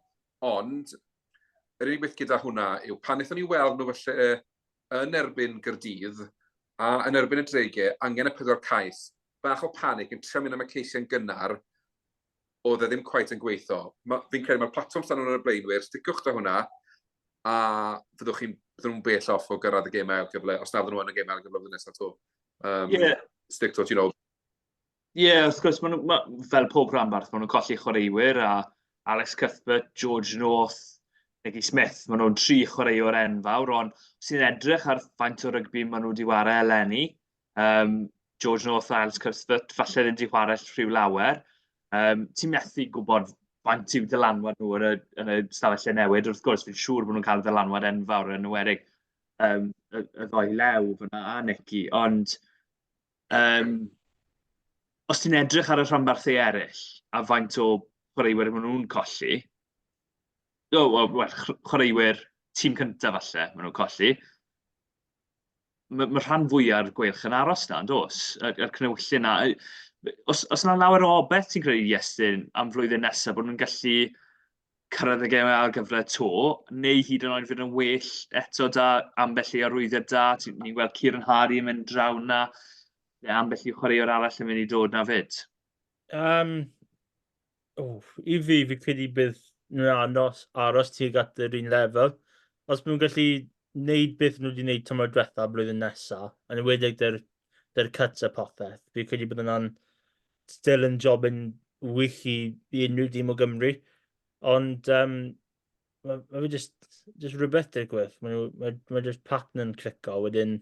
ond yr unig beth gyda hwnna yw pan wnaethon ni weld nhw falle yn erbyn Gaerdydd a yn erbyn y Dreigiau, angen y 4 cais bach o panic yn trio mynd am y ceisiau'n gynnar, oedd e ddim cweit yn gweithio. Fi'n credu mae'r platform stan nhw'n y blaenwyr, sticwch da hwnna, a byddwn nhw'n bell off o gyrraedd y gemau ail-gyfle, os na fydden nhw yn y gemau ail-gyfle flwyddyn nesaf to. Stick to what you know. Ie, wrth gwrs, fel pob rhanbarth, maen nhw'n colli chwaraewyr, a Alex Cuthbert, George North, Nicky Smith, maen nhw'n 3 chwaraewr enfawr, ond sy'n edrych ar faint o rygbi maen nhw wedi wario eleni. George North a Alex Cuthbert, falle ddim wedi chwarae rhyw lawer. Ti'n methu gwybod faint yw dylanwad nhw yn y stafellau newid. Wrth gwrs, fi'n siŵr bod nhw'n cael dylanwad enfawr yn enwedig y ddoi lew fyna a Nicky. Ond os ti'n edrych ar y rhanbarthau eraill a faint o chwaraewyr maen nhw'n colli, chwaraewyr tîm cyntaf falle maen nhw'n colli, mae rhan fwyaf o'r Gweilch yn aros na, yn dos, yr cnywyllu na. Os yna lawer o obeth ti'n credu Iestyn am flwyddyn nesaf bod nhw'n gallu cyrraedd y gemau ail-gyfle to, neu hyd yn oed fydd yn well eto da ambell i arwyddiad da, ni'n gweld Kieran Hardy yn mynd draw na, ambell i chwaraewr arall yn mynd i dod na fyd. I fi credu bydd nhw'n aros tuag at yr un lefel. Os nhw'n gallu wneud beth nhw wedi wneud tymor diwetha blwyddyn nesaf, yn enwedig dy'r cuts a popeth, fi credu bydd yna'n still yn job yn wych i unrhyw dîm o Gymru. Ond mae fe just rhywbeth i'r gwyth. Mae just pattern yn clico wedyn.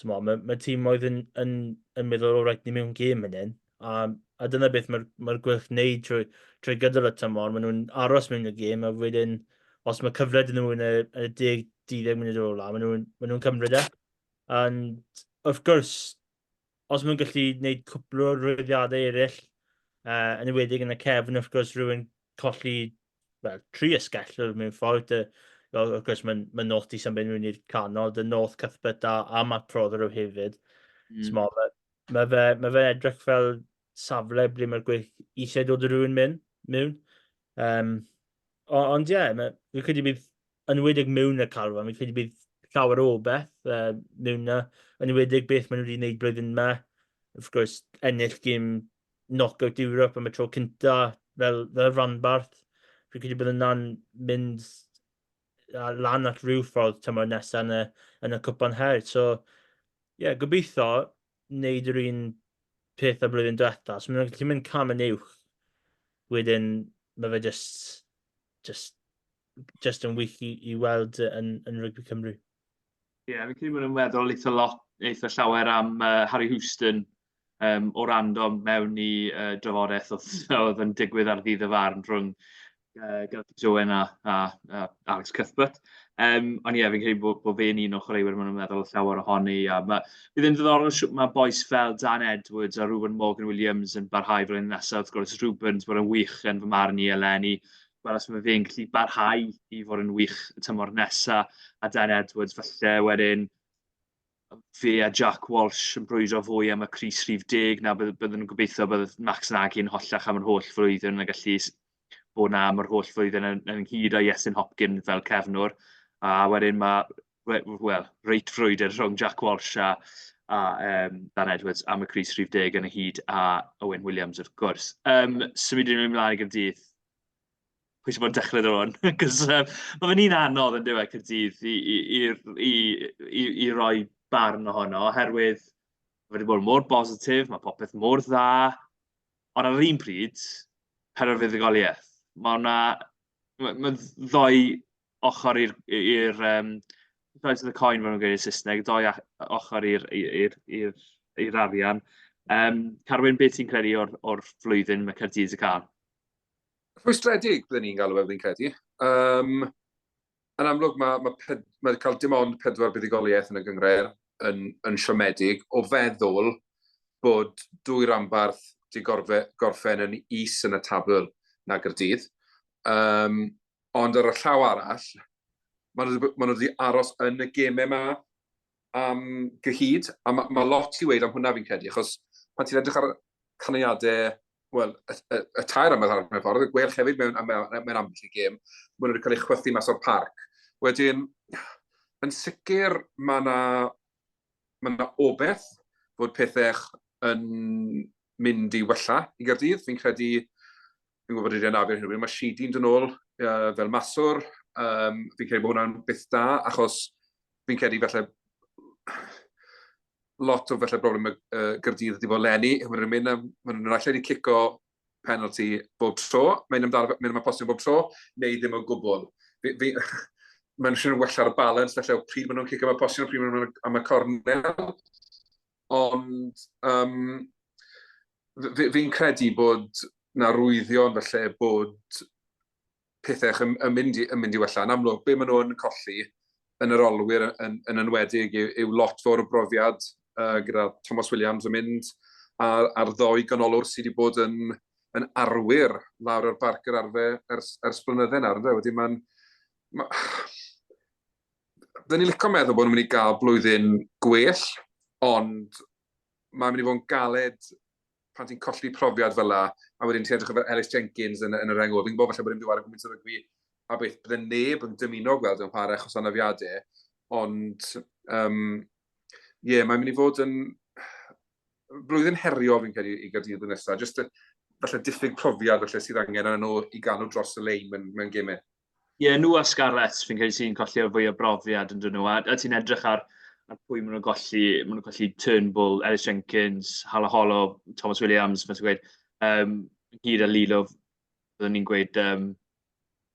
Mae tîm oedd yn meddwl o rhaid ni mewn gêm yn un. A dyna beth mae'r Gweilch wneud trwy gydol y tymor. Maen nhw'n aros mewn y gêm a wedyn os mae cyfle dyn nhw yn y 10-12 munud ola, maen nhw'n cymryd e. And wrth gwrs, os maen nhw'n gallu gwneud cwpl o rwyddiadau eraill, yn enwedig yn y cefn, wrth gwrs, rhywun colli 3 ysgellwyr mewn ffordd. Wrth gwrs, mae North di symud mewn i'r canol, dy North Cuthbert a Matt Prothero hefyd. Mae fe edrych fel safle ble mae'r Gweilch eisiau dod o rhywun mewn. Ond ie, fi credu bydd yn enwedig mewn y Carwyn, fi credu bydd llawer o beth mewn na, yn enwedig beth maen nhw wedi gwneud blwyddyn yma. Wrth gwrs, ennill gym knock-out Europe am y tro cynta fel rhanbarth. Fi credu bydd yna'n mynd lan at rhyw ffordd tymor nesaf yn y cwpan her. So, ie, gobeithio wneud yr un peth o blwyddyn diwetha. So, mae'n gallu mynd cam yn uwch. Wedyn, mae fe just yn wych i weld yn Rygbi Cymru. Ie, fi'n credu bod nhw'n meddwl eitha llawer am Harry Houston o rando mewn i drafodaeth oedd yn digwydd ar ddydd y farn rhwng Joen a Alex Cuthbert. Ond ie, fi'n credu bod fe'n un o chwaraewyr maen nhw'n meddwl llawer ohoni. Bydd yn ddiddorol mae boes fel Dan Edwards a Ruben Morgan-Williams yn barhau flwyddyn nesaf. Wrth gwrs, Rubens bod yn wych yn fy marn i eleni. Wel, os mae fe'n gallu barhau i fod yn wych y tymor nesaf, a Dan Edwards falle wedyn fe a Jack Walsh yn brwydro fwy am y Crys Rhif 10, na byddwn nhw'n gobeithio bydd Max Nagy'n hollach am yr holl flwyddyn, a gallu bod na am yr holl flwyddyn yn hyd o Iestyn Hopkins fel cefnwr. A wedyn mae, reit frwydr rhwng Jack Walsh a Dan Edwards am y Crys Rhif 10 yn y hyd a Owen Williams wrth gwrs. Symudwn ni'n ymlaen i Gaerdydd. Pwy sy'n bod yn dechrau ddod hwn? Cos mae fe'n un anodd yn dweud Caerdydd i roi barn ohono, oherwydd mae wedi bod mor positif, mae popeth mor dda, ond ar yr un pryd, penderfyddugoliaeth. Mae ddoi ochr i'r sides of the coin fan nhw'n gweud yn Saesneg, ddoi ochr i'r arian. Carwyn, beth ti'n credu o'r flwyddyn mae Caerdydd y cael? Rhwystredig byddwn ni'n galw fe fi'n credu. Yn amlwg mae cael dim ond 4 buddigoliaeth yn y gyngred yn siomedig o feddwl bod 2 rhanbarth wedi gorffen yn is yn y tabl na Gaerdydd. Ond ar y llaw arall, maen nhw wedi aros yn y gemau yma am gyhyd. A mae lot i weid am hwnna fi'n credu, achos pan ti'n edrych ar canlyniadau, wel, y tair am y ffordd, y Gweilch hefyd mewn ambell i gêm, maen nhw wedi cael eu chwythu mas o'r parc. Wedyn, yn sicr mae yna obeth fod pethau yn mynd i wella i Gaerdydd. Fi'n credu, fi'n gwybod wedi anafu hyn, mae Sidi'n dod nôl fel maswr. Fi'n credu bod hwnna'n byth da, achos fi'n credu felly lot o felly broblem Gaerdydd wedi fod leni. Maen nhw'n allai wedi cico penalty bob tro, mae'n mynd am y postyn bob tro, neu ddim o gwbl. Mae'n siŵr yn wella'r balans, felly o pryd maen nhw'n cico am y postyn, o pryd maen nhw'n am y cornel. Ond fi'n credu bod na rwyddion felly bod pethau yn mynd i wella. Yn amlwg, be maen nhw'n colli yn yr olwyr yn enwedig yw lot fawr o brofiad gyda Thomas Williams yn mynd a'r ddoi ganolor sydd wedi bod yn arwyr lawr o'r barc yr arfe ers blynydde nawr. Wedyn Dyn ni'n licio meddwl bod nhw'n mynd i gael blwyddyn gwell, ond mae'n mynd i fod yn galed pan ti'n colli profiad fel la, a wedyn ti'n edrych efo Ellis Jenkins yn yr engo. Fi'n gwybod falle bod ni'n diwar yn gwmynt o rygbi, a beth bydde neb yn dymuno gweld yn par achos anafiadau, ond mae'n mynd i fod yn blwyddyn herio fi'n credu i Gaerdydd yn nesaf, jyst falle diffyg profiad falle sydd angen yn nhw i gael nhw dros y lein mewn gemau. Nhw a Scarlett, fi'n credu sy'n colli fwy o brofiad yn dyn nhw, a ti'n edrych ar pwy maen nhw'n colli Turnbull, Ellis Jenkins, Halo, Thomas Williams, mae'n gweud, hyd a Lilo, byddwn ni'n gweud,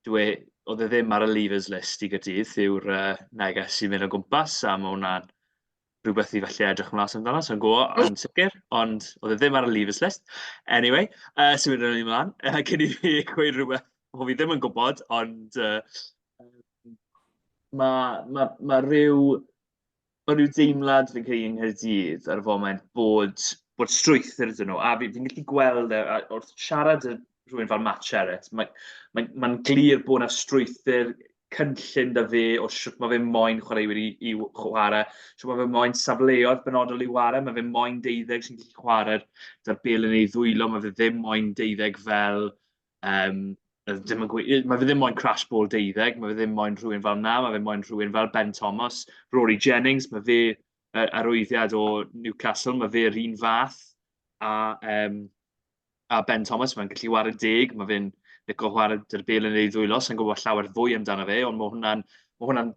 oedd e ddim ar y leavers list i Gaerdydd, yw'r neges sy'n mynd o gwmpas, a mae hwnna'n rhywbeth i felly edrych ymlaen amdano, so'n go yn sicr, ond oedd e ddim ar y leavers list. Anyway, sy'n mynd o'n i ymlaen, cyn i fi gweud rhywbeth o fi ddim yn gwybod, ond mae rhyw deimlad fi'n credu yng Nghaerdydd ar y foment bod strwythyr ydyn nhw, a fi'n gallu gweld wrth siarad rhywun fel Matt Sherritt, mae'n glir bod yna strwythyr cynllun da fe o sut mae fe moyn chwaraewyr i chwarae, sut mae fe moyn safleoedd benodol i chwarae, mae fe moyn deuddeg sy'n gallu chwarae da'r bel yn ei ddwylo, mae fe ddim moyn deuddeg fel mae fe ddim moyn crash ball deuddeg, mae fe ddim moyn rhywun fel na, mae fe moyn rhywun fel Ben Thomas, Rory Jennings, mae fe arwyddiad o Newcastle, mae fe'r un fath a Ben Thomas, mae'n gallu chwarae deg, mae fe'n licio chwarae dy'r bel yn ei ddwylo, sy'n gwybod llawer fwy amdano fe, ond mae hwnna'n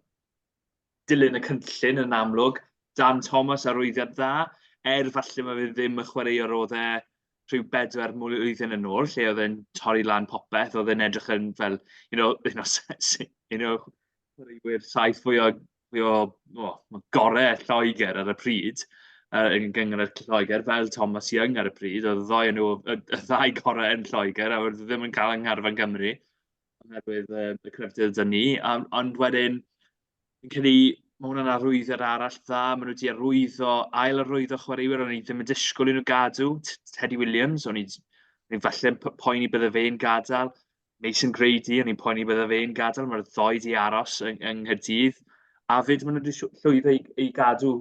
dilyn y cynllun yn amlwg. Dan Thomas arwyddiad dda, falle mae fe ddim y chwaraewr oedd rhyw 4 mlwyddyn yn ôl, lle oedd e'n torri lan popeth, oedd e'n edrych yn fel, chwaraewyr saith fwy o gorau Lloegr ar y pryd, yn gyngor y Lloegr, fel Thomas Young ar y pryd, oedd y ddau gorau yn Lloegr, a oedd ddim yn cael yngharfan Cymru, oherwydd y cryftydd dyn ni. Ond wedyn, fi'n credu, mae hwnna'n arwyddiad arall dda, maen nhw wedi ail-arwyddo chwaraewyr, o'n i ddim yn disgwyl i nhw gadw, Teddy Williams, o'n i falle poeni bydde fe'n gadael, Mason Grady, o'n i'n poeni bydde fe'n gadael, mae'r ddoi di aros yng Nghaerdydd, a fyd maen nhw wedi llwyddo i gadw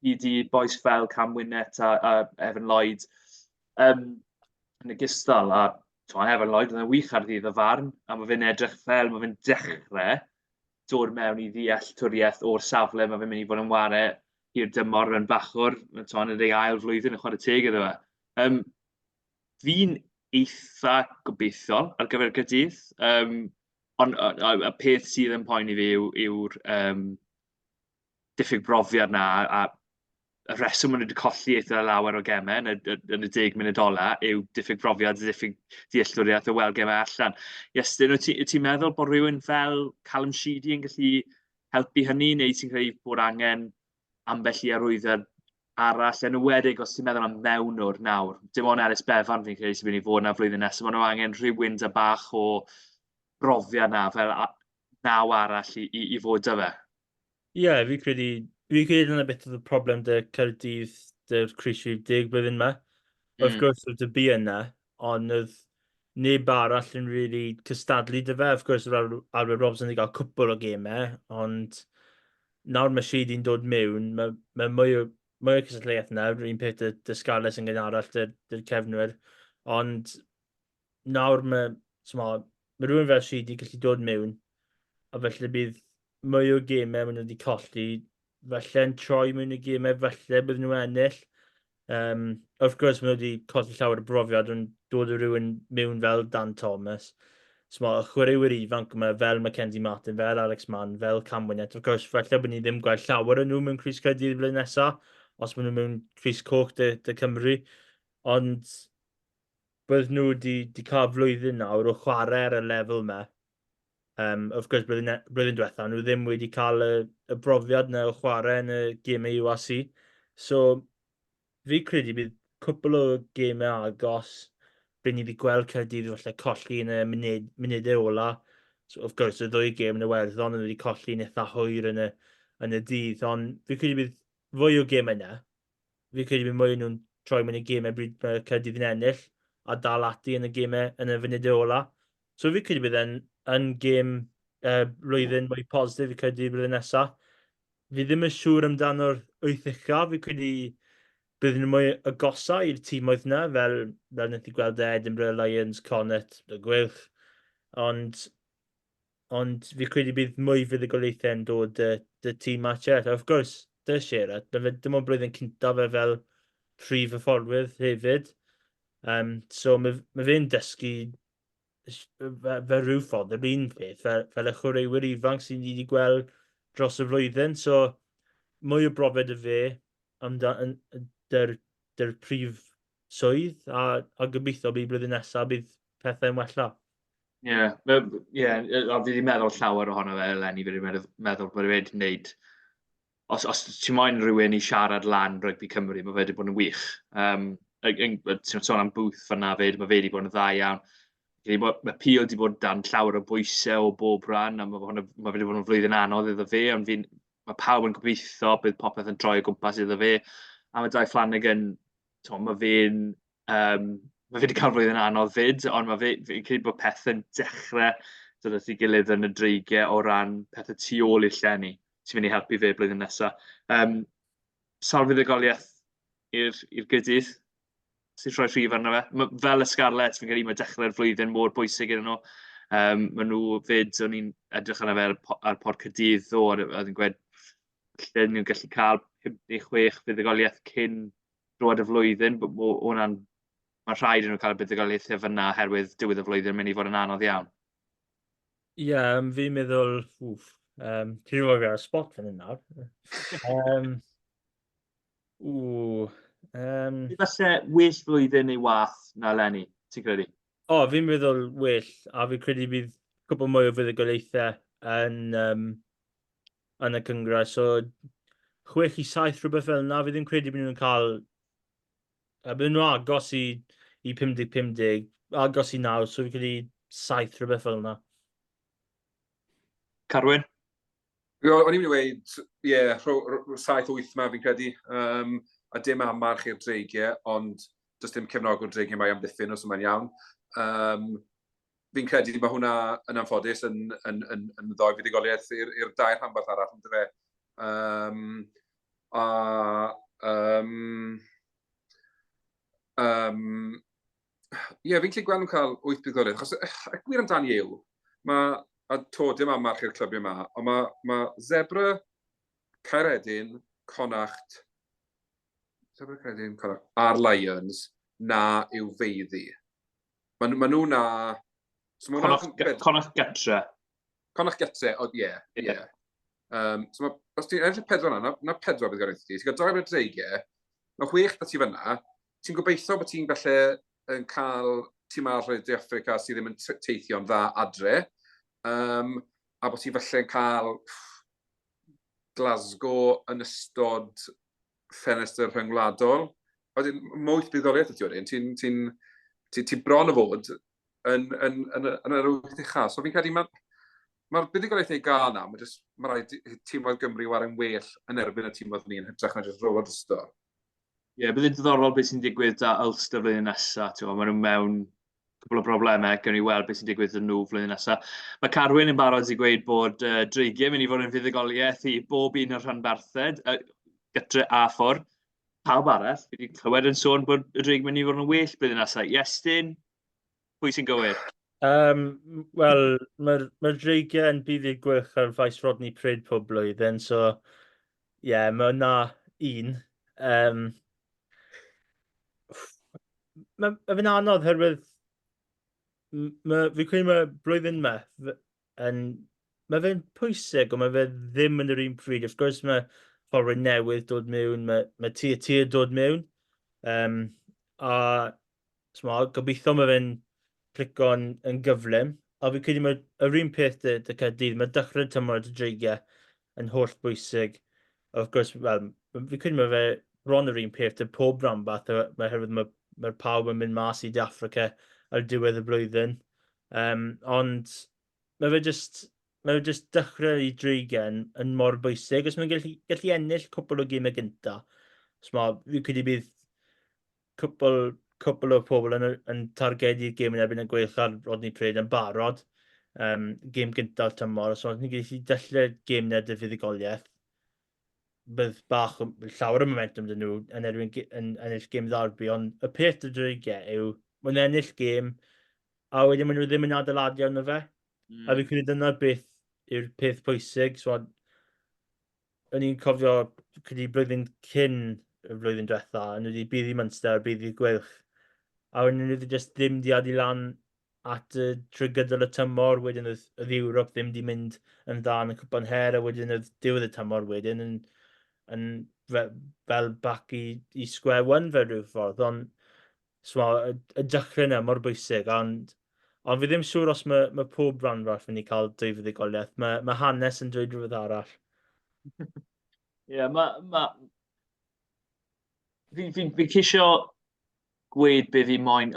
i boes fel Cam Wynnet a Evan Lloyd yn ogystal. A Evan Lloyd yn wych ar ddydd y farn, a mae fe'n edrych fel, mae fe'n dechrau dod mewn i ddealltwriaeth o'r safle, mae fe'n mynd i fod yn ware i'r dymor yn bachwr, yn ei ail flwyddyn yn chwarae teg iddo fe. Fi'n eitha gobeithiol ar gyfer Gaerdydd, ond y peth sydd yn poeni fi yw'r diffyg brofiad na, a y rheswm maen nhw wedi colli eitha lawer o gemau yn y 10 munud ola yw diffyg brofiad, diffyg dealltwriaeth o weld gemau allan. Iestyn, wyt ti'n meddwl bod rhywun fel Callum Sheedy yn gallu helpu hynny, neu ti'n credu bod angen ambell i arwyddiad arall, yn ywedig os ti'n meddwl am mewnwr nawr? Dim ond Ellis Bevan fi'n credu sy'n mynd i fod yna flwyddyn nesaf, maen nhw angen rhywun da bach o brofiad na, fel naw arall i fod da fe. Ie, fi'n credu yna beth oedd y problem dy Caerdydd, dy'r Crisio 10 blwyddyn yma. Wrth gwrs oedd dy bu yna, ond oedd neb arall yn really cystadlu dy fe. Wrth gwrs oedd Albert Robson wedi cael cwpl o gemau, ond nawr mae Sheedy'n dod mewn, mae mwy o cysylltiaeth yna, un peth dy Scarlett yn gyda arall dy'r cefnwyr, ond nawr mae rhywun fel Sheedy gallu dod mewn, a felly bydd mwy o gemau maen nhw wedi colli, felly'n troi mewn i gemau, felly bydd nhw ennill. Wrth gwrs, maen nhw wedi colli llawer y brofiad yn dod o rywun mewn fel Dan Thomas. So mae chwaraewyr ifanc yma fel Mackenzie Martin, fel Alex Mann, fel Cam Wynette. Wrth gwrs, falle bod ni ddim gweld llawer yn nhw mewn Crys Caerdydd flwyddyn nesaf, os maen nhw mewn Crys Coch dy Cymru. Ond bydd nhw wedi cael flwyddyn nawr o chwarae ar y lefel yma. Wrth gwrs, blwyddyn diwethaf, nhw ddim wedi cael y brofiad yna o chwarae yn y gemau UAC. So, fi credu bydd cwpl o gemau agos bydd ni wedi gweld Caerdydd falle colli yn y munudau ola. So, wrth gwrs, y ddwy gêm yn y Werddon yn wedi colli yn eitha hwyr yn y dydd. Ond fi credu bydd fwy o gemau yna. Fi credu bydd mwy nhw'n troi mewn i gemau bryd mae Caerdydd yn ennill a dal ati yn y gemau yn y funudau ola. So fi credu bydd yn gêm blwyddyn mwy positif i Caerdydd blwyddyn nesaf. Fi ddim yn siŵr amdano'r wyth ucha. Fi credu bydd nhw'n mwy agosau i'r tîmoedd yna, fel wnaeth i gweld Edinburgh, Lions, Connacht, y Gweilch. Ond fi credu bydd mwy fuddugoliaethau yn dod y tîm match eraill. Wrth gwrs, dy Siarad, dim ond blwyddyn cynta fe fel prif hyfforddwydd hefyd. So mae fe'n dysgu fe rhyw ffordd yr un peth, fel y chwaraewyr ifanc sy'n wedi gweld dros y flwyddyn. So mwy o brofiad y fe dy'r prif swydd a gobeithio bydd blwyddyn nesaf bydd pethau'n wella. Ie, a fi wedi meddwl llawer ohono fe eleni, fi wedi meddwl bod e wedi gwneud. Os ti'n moyn rhywun i siarad lan Rygbi Cymru, mae fe wedi bod yn wych. Ti'n sôn am booth fan'na fyd, mae fe wedi bod yn dda iawn. Mae Peel wedi bod dan llawer o bwysau o bob rhan, a mae fe wedi bod yn flwyddyn anodd iddo fe, ond mae pawb yn gobeithio bydd popeth yn troi o gwmpas iddo fe. A mae Dai Flanagan, mae fe'n... Mae fe wedi cael flwyddyn anodd fyd, ond fi'n credu bod pethau'n dechrau dod at ei gilydd yn y Dreigiau o ran pethau tu ôl i'r llenni sy'n mynd i helpu fe blwyddyn nesaf. Sawl fuddugoliaeth i'r gydydd sy'n rhoi rhif arno fe. Fel y Scarlett, fi'n credu mae dechrau'r flwyddyn mor bwysig iddyn nhw. Maen nhw fyd, o'n i'n edrych arno fe ar Port Caerdydd ddo, a oedd yn gweud lle nhw'n gallu cael 5 neu 6 fuddugoliaeth cyn droed y flwyddyn. Mae rhaid yn nhw cael y buddugoliaethau fyna oherwydd diwedd y flwyddyn yn mynd i fod yn anodd iawn. Ie, fi'n meddwl... Ti'n rhywbeth ar y spot fan hyn nawr. Falle well flwyddyn neu wath na Lenny, ti'n credu? Fi'n meddwl well, a fi'n credu bydd cwbl mwy o fuddugoliaethau yn y cyngres. So, 6 i 7 rhywbeth fel yna, fi ddim credu bydd nhw'n cael... Bydd nhw agos i 50-50, agos i 9, so fi'n credu 7 rhywbeth fel yna. Carwyn? O'n i'n mynd i dweud, 7-8 yma fi'n credu, a dim amarch i'r Dreigiau, ond does dim cefnog o'r Dreigiau mae amddiffyn os yma'n iawn. Fi'n credu mae hwnna yn anffodus yn ddoi fuddugoliaeth i'r 2 rhanbarth arall, ynddo fe. Fi'n gallu gweld nhw'n cael 8 buddugoliaeth, achos y gwir amdani yw, a to dim amarch i'r clybiau yma, ond mae Zebra, Cyrraedd, Connacht, a'r Lions na yw feiddi. Mae nhw na... Connacht gytre. Connacht gytre, ie. So os ti'n edrych 4 yna, na 4 buddugoliaeth ti, ti'n cael 2 o'r Dreigiau, mae 6 da ti fyna, ti'n gobeithio bod ti'n falle yn cael tîm arall De Affrica sydd ddim yn teithio'n dda adre, a bod ti'n falle yn cael Glasgow yn ystod ffenestr rhyngwladol. Wedyn, mwyth buddugoliaeth ydi wedyn, ti'n bron o fod yn yr 8 ucha. So fi'n credu mae'r buddugoliaeth ei gael na, mae rhaid tîmoedd Gymru war yn well yn erbyn y tîmoedd ni'n hytrach na jyst roed ystod. Ie, bydd yn diddorol beth sy'n digwydd â Ulster flwyddyn nesaf. Maen nhw mewn cwbl o broblemau, gawn ni weld beth sy'n digwydd yn nhw flwyddyn nesaf. Mae Carwyn yn barod i gweud bod Dreigiau mynd i fod yn fuddugoliaeth i bob un o'r rhanbarthau, gytre a ffordd. Pawb arall, fi wedi clywed yn sôn bod y Dreigiau mynd i fod yn well blwyddyn nesaf. Iestyn, pwy sy'n gywir? Wel, mae'r Dreigiau yn bydd i'r Gweilch ar faes Rodney Pryd pob blwyddyn, so ie, mae yna un. fe'n anodd, herwydd fi'n credu mae blwyddyn me, mae fe'n pwysig, ond mae fe ddim yn yr un pryd. Wrth gwrs mae ffordd newydd dod mewn, mae tir dod mewn. A gobeithio mae fe'n plico yn gyflym. A fi'n credu mae yr un peth dy Caerdydd, mae dechrau tymor y Dreigiau yn holl bwysig. Wrth gwrs, fi'n credu mae fe bron yr un peth dy pob rhanbarth, herwydd mae'r pawb yn mynd mas i Africa ar diwedd y blwyddyn. Ond mae fe just dechrau i Dreigiau yn mor bwysig. Os mae'n gallu ennill cwbl o gemau gynta, fi'n credu bydd cwbl o pobl yn targedu'r gêm yn erbyn y Gweilch ar Rodney Pryd yn barod. Gêm gyntaf tymor, so ni'n gallu dechrau gêm neu dy fuddugoliaeth. Bydd bach llawer o momentum dyn nhw yn ennill gêm ddarbu, ond y peth y Dreigiau yw, mae'n ennill gêm, a wedyn maen nhw ddim yn adeiladu arno fe. A fi'n credu dyna beth yw'r peth pwysig. O'n i'n cofio credu blwyddyn cyn y flwyddyn diwetha, a nhw wedi bydd i Munster, bydd i Gweilch. A wedyn nhw wedi just ddim di adi lan at trwy gydol y tymor, wedyn oedd Ewrop ddim di mynd yn dda yn y cwpan her, a wedyn oedd diwedd y tymor wedyn yn fel back i square one fe rhyw ffordd. Ond y dechrau yna mor bwysig, ond fi ddim siŵr os mae pob rhanbarth yn mynd i cael dwy fuddugoliaeth. Mae hanes yn dweud rhywbeth arall. Ie, fi'n ceisio gweud be fi moyn...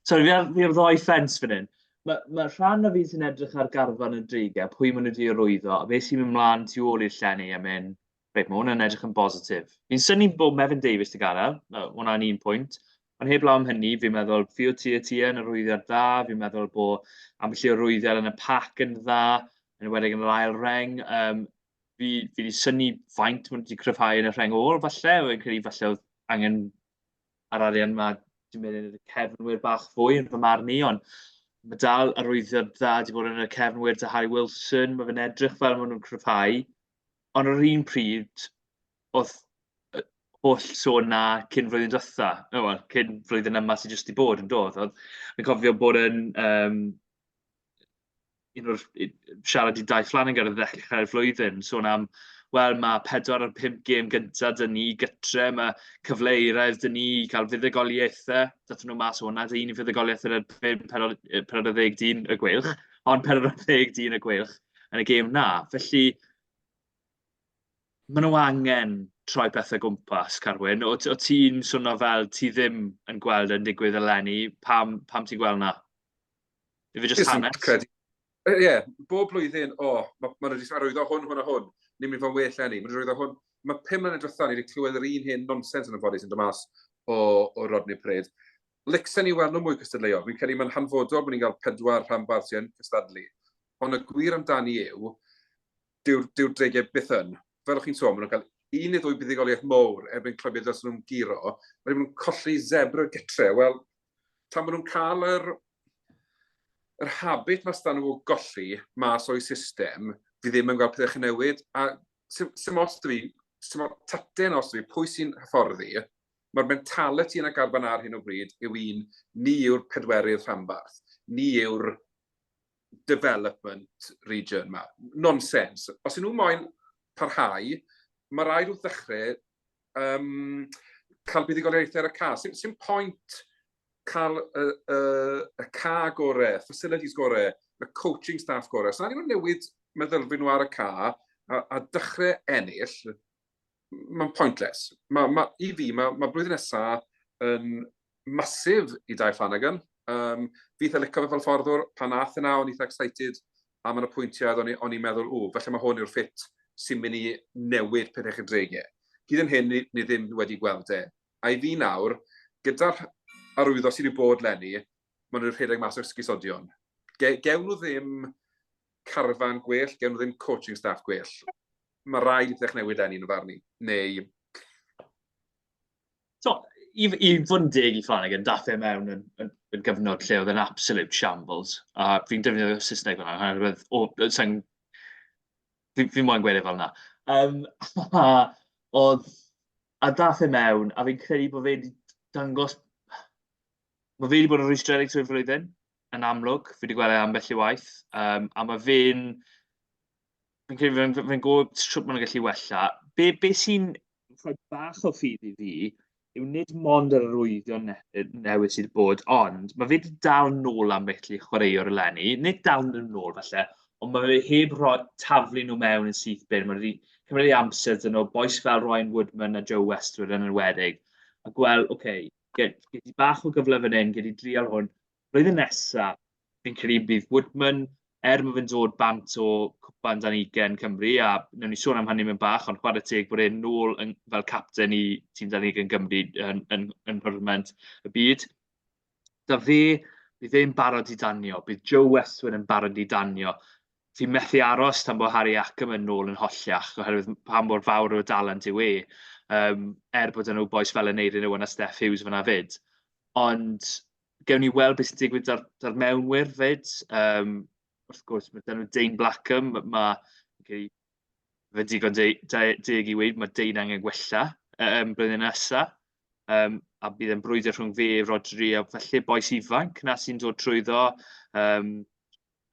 Sorry, fi ar ddoi ffens fan hyn. Mae rhan o fi sy'n edrych ar garfan y Dreigiau, pwy maen nhw wedi arwyddo, a beth sy'n mynd mlaen tu ôl i'r llenni a mynd, reit, mae hwnna'n edrych yn bositif. Fi'n synnu bod Mefin Davies dy gadael, hwnna'n un pwynt. Ond heb law am hynny, fi'n meddwl fi o ti yn arwyddiad dda, fi'n meddwl bod ambell i arwyddiad yn y pac yn dda, yn wedi yn yr ail reng. Fi wedi synnu faint maen nhw wedi cryfhau yn y rheng ôl, falle. Wy'n credu falle oedd angen ar arian yma, dwi'n meddwl y cefnwyr bach fwy yn fy marn i, ond mae dal arwyddiad dda wedi bod yn y cefnwyr dy Harry Wilson, mae fe'n edrych fel maen nhw'n cryfhau. Ond ar un pryd, oedd holl sôn na cyn flwyddyn diwetha, cyn flwyddyn yma sydd jyst i bod yn dod. Fi'n cofio bod yn un o'r siarad i Dai Flanagan ar ddechrau'r flwyddyn, sôn am, wel, mae 4 ar 5 gêm gyntaf dyn ni gytre, mae cyfleiredd dyn ni i cael fuddugoliaethau. Dathon nhw mas o hwnna, un i fuddugoliaeth yn y 40 dyn y Gweilch, ond 40 dyn y Gweilch yn y gêm na. Felly, maen nhw angen troi pethau gwmpas, Carwyn. O ti'n swnio fel ti ddim yn gweld yn digwydd eleni, pam ti'n gweld na? Fi just hanes? Ie, bob blwyddyn, mae wedi arwyddo hwn a hwn. Ni'n mynd fo'n well lenni. Mae wedi arwyddo hwn. Mae 5 mlynedd diwetha, ni wedi clywed yr un hyn nonsens yn y body sy'n dod mas o Rodney Pryd. Licsen ni weld nhw mwy cystadleuol. Fi'n credu mae'n hanfodol bod ni'n cael 4 rhanbarth sy'n cystadlu. Ond y gwir amdani yw, dyw'r Dreigiau byth yn. Fel o'ch chi'n sôn, maen nhw'n cael 1 neu 2 buddugoliaeth mowr erbyn clybiau dros nhw'n giro. Maen nhw'n colli zebra gytre. Wel, tan maen nhw'n cael yr habit mas dan nhw golli mas o'i system, fi ddim yn gweld pethau newid. A sy'n os da fi, taten os da fi, pwy sy'n hyfforddi, mae'r mentality yn y garfan ar hyn o bryd yw ni yw'r pedwerydd rhanbarth. Ni yw'r development region yma. Nonsens. Os ydyn nhw moyn parhau, mae rhaid wrth ddechrau cael buddugoliaethau ar y ca. Sy'n pwynt cael y ca gorau, facilities gorau, y coaching staff gorau. So na ni'n newid meddylfryd nhw ar y ca a dechrau ennill, mae'n pointless. I fi, mae blwyddyn nesaf yn masif i Dai Flanagan. Fi eitha licio fe fel fforddwr, pan nath yna, o'n eitha excited am yna pwyntiad, o'n i'n meddwl, felly mae hwn yw'r ffit sy'n mynd i newid pethau y Dreigiau. Hyd yn hyn, ni ddim wedi gweld e. A i fi nawr, gyda'r arwyddo sydd wedi bod lenni, maen nhw'n rhedeg mas o'r sgusodion. Gewn nhw ddim carfan gwell, gewn nhw ddim coaching staff gwell. Mae rhaid i ddech newid lenni yn y farni. Neu... So, i fod yn deg i Flanagan, dath e mewn yn gyfnod lle oedd yn absolute shambles. A fi'n defnyddio Saesneg fan'na. Fi'n moyn gweud e fel yna. A dath e mewn, a fi'n credu bod fe wedi dangos... Mae fe wedi bod yn rwystredig trwy'r flwyddyn, yn amlwg. Fi wedi gweld e ambell i waith. A mae fe'n... Fi'n credu fe'n gwybod sut ma'n gallu wella. Be sy'n rhoi bach o ffydd i fi yw nid mond yr arwyddion newydd sydd bod, ond mae fe wedi dal nôl ambell i chwaraewr eleni. Nid dal nhw nôl falle, ond mae fe heb taflu nhw mewn yn syth bin. Mae wedi cymryd ei amser dyn nhw, boes fel Ryan Woodman a Joe Westwood yn enwedig. A gweld, oce, gedi bach o gyfle fan hyn, gedi drial hwn. Blwyddyn nesaf, fi'n credu bydd Woodman, mae fe'n dod bant o cwpan dan 20 Cymru, a wnawn ni sôn am hynny mewn bach, ond chwarae teg bod e'n nôl fel capten i tîm dan 20 Cymru yn parliament y byd. Da fe, bydd e'n barod i danio, bydd Joe Westwood yn barod i danio. Fi'n methu aros tan bod Harry Ackham yn nôl yn holliach, oherwydd pan mor fawr o dalent yw e, bod nhw boes fel yn neud yn yw a Steph Hughes fyna fyd. Ond gewn ni weld beth sy'n digwydd dar mewnwyr fyd. Wrth gwrs, mae dyn nhw Dane Blackham, fe digon deg i weid, mae Dane angen gwella blwyddyn nesaf. A bydd yn brwydr rhwng fe, Rodri, a felly boes ifanc na sy'n dod trwyddo.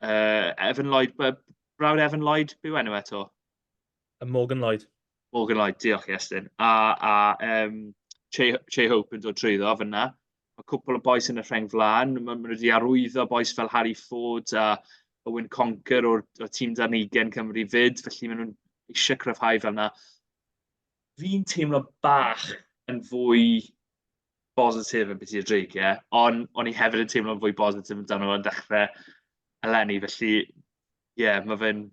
Evan Lloyd, brawd Evan Lloyd, byw enw eto? Morgan Lloyd. Morgan Lloyd, diolch Iestyn. A Che Hope yn dod trwyddo fyna. Mae cwpl o boes yn y rheng flaen. Maen nhw wedi arwyddo boes fel Harry Ford a Owen Conker o'r tîm dan 20 Cymru fyd. Felly maen nhw'n eisiau cryfhau fel yna. Fi'n teimlo bach yn fwy positif yn beth i'r Dreigiau, ond o'n i hefyd yn teimlo'n fwy positif yn dan nhw'n dechrau eleni. Felly, mae fe'n...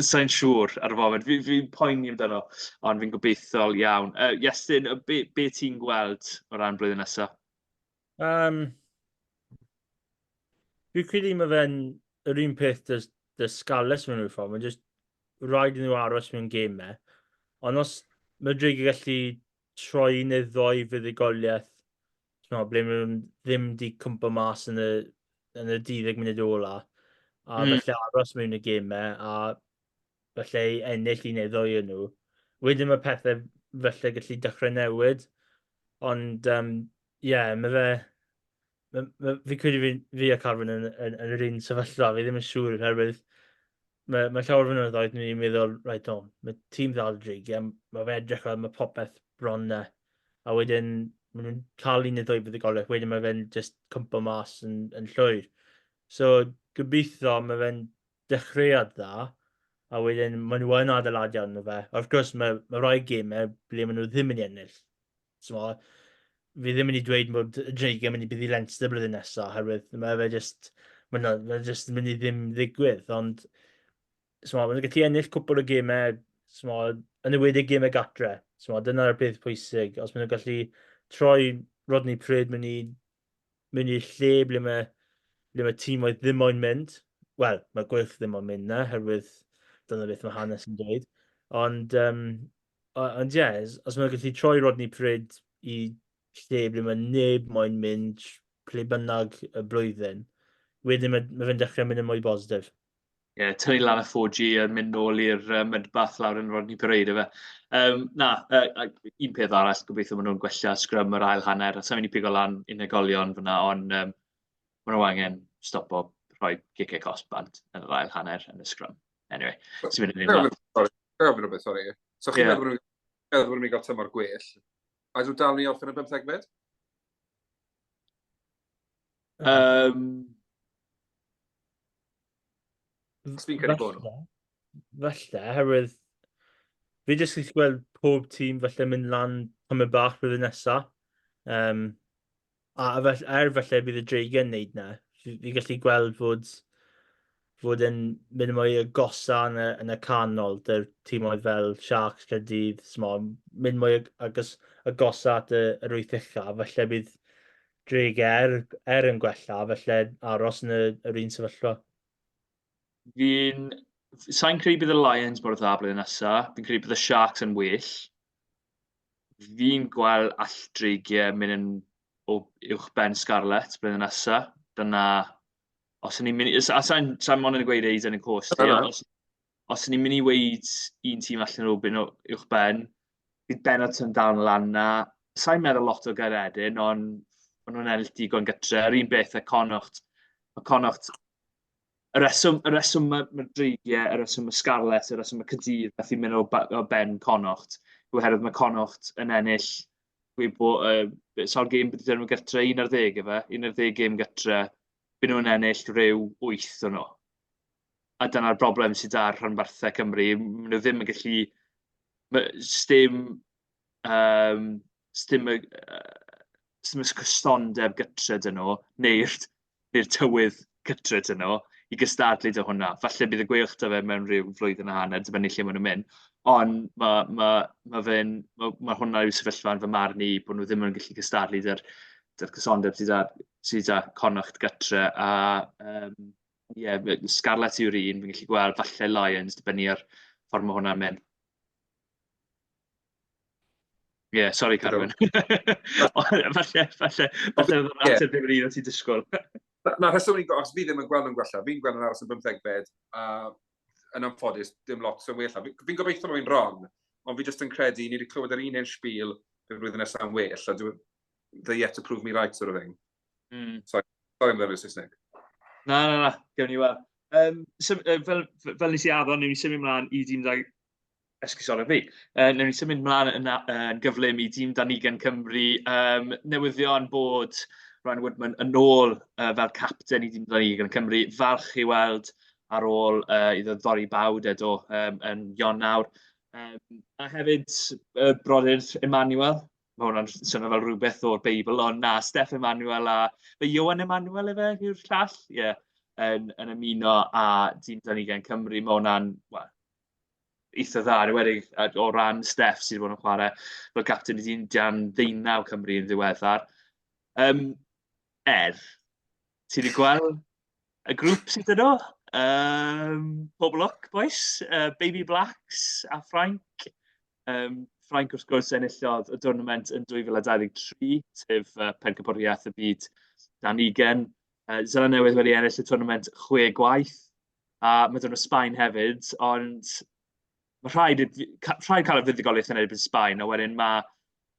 Sa'n siŵr ar y foment. Fi'n poeni amdano, ond fi'n gobeithio iawn. Iestyn, be ti'n gweld o ran blwyddyn nesaf? Fi'n credu mae fe'n yr un peth dy scales mewn rhyw ffordd. Mae'n just rhaid i nhw aros mewn gemau. Ond os mae Dreigiau gallu troi neu ddoi fuddugoliaeth, ble maen nhw'n ddim di cwmpa mas yn y 12 munud ola, a felly aros mewn y gemau, a felly ennill un neu ddoi yn nhw. Wedyn mae pethau felly gallu dechrau newid. Ond, mae fe... Fi credu fi a Carwyn yn yr un sefyllfa, fi ddim yn siŵr oherwydd mae llawer fan oedd oedd ni'n meddwl, rhaid o, mae tîm ddal Dreigiau, mae fe edrych fel mae popeth bron na, a wedyn maen nhw'n cael un neu ddwy fuddugoliaeth, wedyn mae fe'n just cwmpa mas yn llwyr. So, gobeithio mae fe'n dechreuad dda, a wedyn maen nhw yn adeiladu arno fe. Wrth gwrs, mae rai gemau ble maen nhw ddim yn ennill. So, fi ddim yn ei dweud bod y Dreigiau yn mynd i bydd i Leinster blwyddyn nesaf, oherwydd mae fe just yn mynd i ddim ddigwydd, ond maen nhw'n gallu ennill cwpl o gemau, yn ywedig gemau gatre. Dyna'r peth pwysig. Os maen nhw'n gallu troi Rodney Prid mewn i lle ble mae tîm oedd ddim moyn mynd, wel, mae Gweilch ddim moyn mynd na, oherwydd dyna beth mae hanes yn dweud. Ond, os maen nhw'n gallu troi Rodney Prid i lle ble mae neb moyn mynd ple bynnag y blwyddyn, wedyn mae fe'n dechrau mynd yn mwy bositif. Tynnu lan y 4G a mynd nôl i'r mydbath lawr yn Rodney Parade fe. Un peth arall, gobeithio maen nhw'n gwella sgrym yr ail hanner, a sa'n mynd i pigo lan unigolion fyna, ond maen nhw angen stopo rhoi gicau cosbant yn yr ail hanner yn y sgrym. Anyway, sy'n mynd yn un lan. Sorry. So chi'n meddwl bod nhw'n gael tymor gwell? A dwi'n dal ni orffen y 15 fed? Fi'n credu bod nhw. Falle, oherwydd fi jyst gallu gweld pob tîm falle mynd lan cymryd bach blwyddyn nesaf. A falle bydd y Dreigiau yn neud na. Fi gallu gweld fod yn mynd mwy agosa yn y canol, dy'r tîmoedd fel Sharks, Caerdydd, mynd mwy agosa at yr wyth ucha, falle bydd Dreigiau yn gwella, falle aros yn yr un sefyllfa. Sa'n credu bydd y Lions mor dda blwyddyn nesaf, fi'n credu bydd y Sharks yn well. Fi'n gweld all Dreigiau mynd yn o uwchben Scarlett blwyddyn nesaf. Dyna... Os ni'n mynd... Sa'n mon yn gweud eid yn y cost. Os ni'n mynd i weid un tîm allan nhw byn uwchben, bydd Benetton dal lan na, sa'n meddwl lot o Gaeredin, ond maen nhw'n ennill digon gytre. Yr un beth y Connacht. Mae Connacht, y reswm mae'r Dreigiau, y reswm mae Scarlett, y reswm mae Cadydd, beth i'n mynd o ben Connacht. Oherwydd mae Connacht yn ennill, sawl gêm bydde dyn nhw gytre, 11 efe, 11 gêm gytre, byd nhw'n ennill rhyw 8 o nhw. A dyna'r broblem sydd ar rhanbarthau Cymru. Maen nhw ddim yn gallu... Stym y cystondeb gytre dyn nhw, neu'r tywydd gytre dyn nhw, i gystadlu dy hwnna. Falle bydd y Gweilch dy fe mewn rhyw flwyddyn a hanner, dibynnu lle maen nhw'n mynd. Ond mae hwnna yw sefyllfa yn fy marn i, bod nhw ddim yn gallu gystadlu dy'r cystondeb sydd â Connacht gytre. A Scarlett yw'r un, fi'n gallu gweld falle Lions, dibynnu ar ffordd mae hwnna'n mynd. Ie, sorry Carwyn. Falle bydd yr ateb ddim yn un o ti disgwyl. Na, rheswm ni'n gweld, os fi ddim yn gweld yn gwella, fi'n gweld yn aros yn 15 a yn anffodus, dim lot yn well. Fi'n gobeithio mae'n wrong, ond fi jyst yn credu, ni wedi clywed yr un ein sbîl bydd blwyddyn nesaf yn well, a they're yet to prove me right, sort of thing. Sorry, yn ddefnyddio Saesneg. Na, gewn ni weld. Fel nes i addo, newn ni symud mlaen i dîm esgusodau fi. Newn ni symud mlaen yn gyflym i dîm Dreigiau Cymru. Newyddion bod Ryan Woodman yn ôl fel capten i dîm Dreigiau Cymru. Falch i weld ar ôl iddo ddori bawd edo yn Ionawr. A hefyd brodyr Emmanuel. Mae hwnna'n swnio fel rhywbeth o'r Beibl, ond na, Steph Emmanuel a... Iowan Emmanuel efe yw'r llall? Ie, yn ymuno a dîm Dreigiau Cymru. Mae hwnna'n, eitha dda, wedi o ran Steph sydd wedi bod yn chwarae fel capten i dîm 19 Cymru yn ddiweddar. Ti wedi gweld y grŵp sydd yno? Pob lwc, boys. Baby Blacks a Ffrainc. Ffrainc wrth gwrs enillodd y tournament yn 2023, sef pencampwriaeth y byd dan 20. Zeland Newydd wedi ennill y tournament 6 gwaith, a mae dyn nhw Sbaen hefyd, ond mae rhaid cael y fuddigoliaeth yn erbyn Sbaen, a wedyn mae'r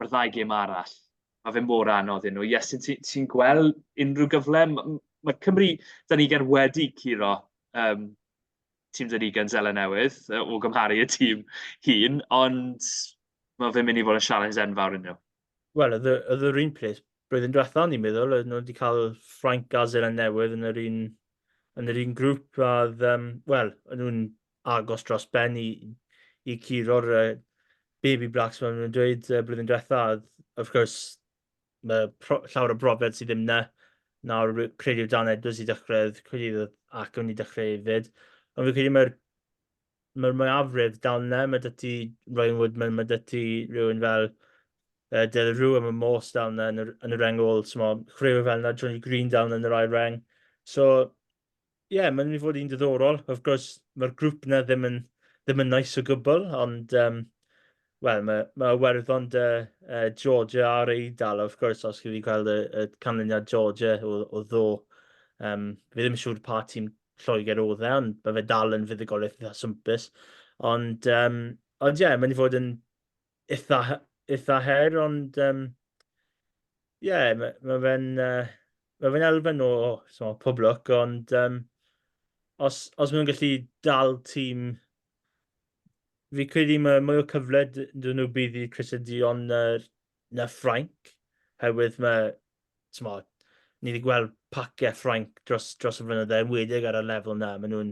2 gêm arall. Mae fe mor anodd nhw. Iestyn, ti'n gweld unrhyw gyfle? Mae Cymru Dreigiau wedi curo tîm Dreigiau Zeland Newydd o gymharu y tîm hun, ond mae fe'n mynd i fod yn challenge enfawr yn nhw. Wel, oedd yr un peth blwyddyn diwethaf, ni'n meddwl, nhw wedi cael Ffrainc a Zeland Newydd yn yr un grŵp, a yn nhw'n agos dros ben i curo'r Baby Blacks, maen nhw'n dweud blwyddyn diwethaf. Of course, mae llawer o brofiad sydd ddim nawr credu o Dan Edwards i dechrau, credu ac o'n i dechrau hefyd. Ond fi'n credu mae'r mwyafrif dal yna, mae dy ti Ryan Woodman, mae dy ti rhywun fel Dylan Rhyw am y Mors dal yna yn y reng ôl, chrew fel yna, Johnny Green dal yn yr ail reng. So, mae'n mynd i fod un diddorol. Of course, mae'r grŵp yna ddim yn nice o gwbl, ond mae werddon Georgia ar ei dal, of course, os chi wedi gweld y canlyniad Georgia o ddo. Fi ddim yn siŵr pa tîm Lloegr oedd ond mae fe dal yn fuddigoliaeth eitha swmpus. Ond mae'n mynd i fod yn eitha her, ond mae fe'n elfen o poblwc, ond os maen nhw'n gallu dal tîm, fi credu mae mwy o cyfle dyn nhw bydd i cysylltu na Ffrainc, herwydd ni wedi gweld pacau Ffrainc dros y flynyddoedd, wedig ar y lefel yna, maen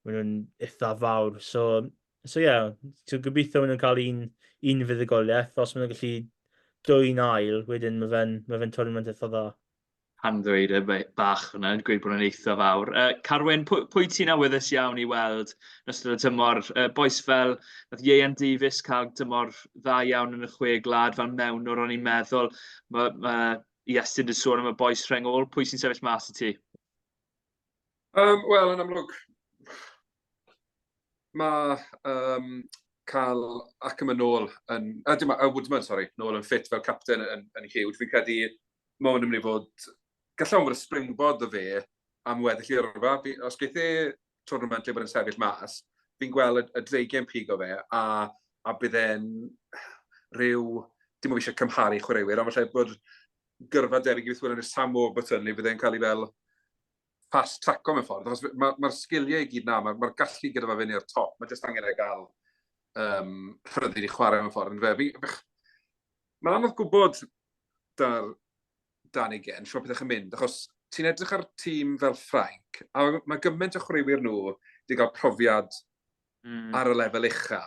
nhw'n eitha fawr. So gobeithio maen nhw'n cael un fuddigoliaeth, os maen nhw'n gallu 2 ail, wedyn mae fe'n tournament eitha dda. Pan ddweud y bach hwnna, yn gweud bod nhw'n eitha fawr. Carwyn, pwy ti'n awyddus iawn i weld yn ystod y tymor? Boes fel, nath Iestyn Davies cael tymor dda iawn yn y 6 glad fel mewnwr, o'n i'n meddwl. Mae Iestyn wedi sôn am y boes rheng ôl. Pwy sy'n sefyll mas i ti? Wel, yn amlwg, mae cael ac yn ôl yn... Woodman, nôl yn ffit fel capten yn ei hiwd. Fi'n credu mae hwn yn mynd i fod... Gallai fod y springboard o fe am weddill i'r yrfa. Os geith tournament le bod yn sefyll mas, fi'n gweld y Dreigiau'n pigo fe, a bydd e'n rhyw dim ond eisiau cymharu chwaraewyr, ond falle bod gyrfa debyg i beth yn y Sam Warburton, neu byddai'n cael ei fel fast traco mewn ffordd. Mae'r sgiliau i gyd na, mae'r gallu gyda fe fyny o'r top. Mae jyst angen ei gael rhyddid i chwarae mewn ffordd. Mae'n anodd gwybod dan ei gen, siwr beth yn mynd, achos ti'n edrych ar tîm fel Ffrainc, a mae gymaint o chwaraewyr nhw wedi cael profiad ar y lefel ucha.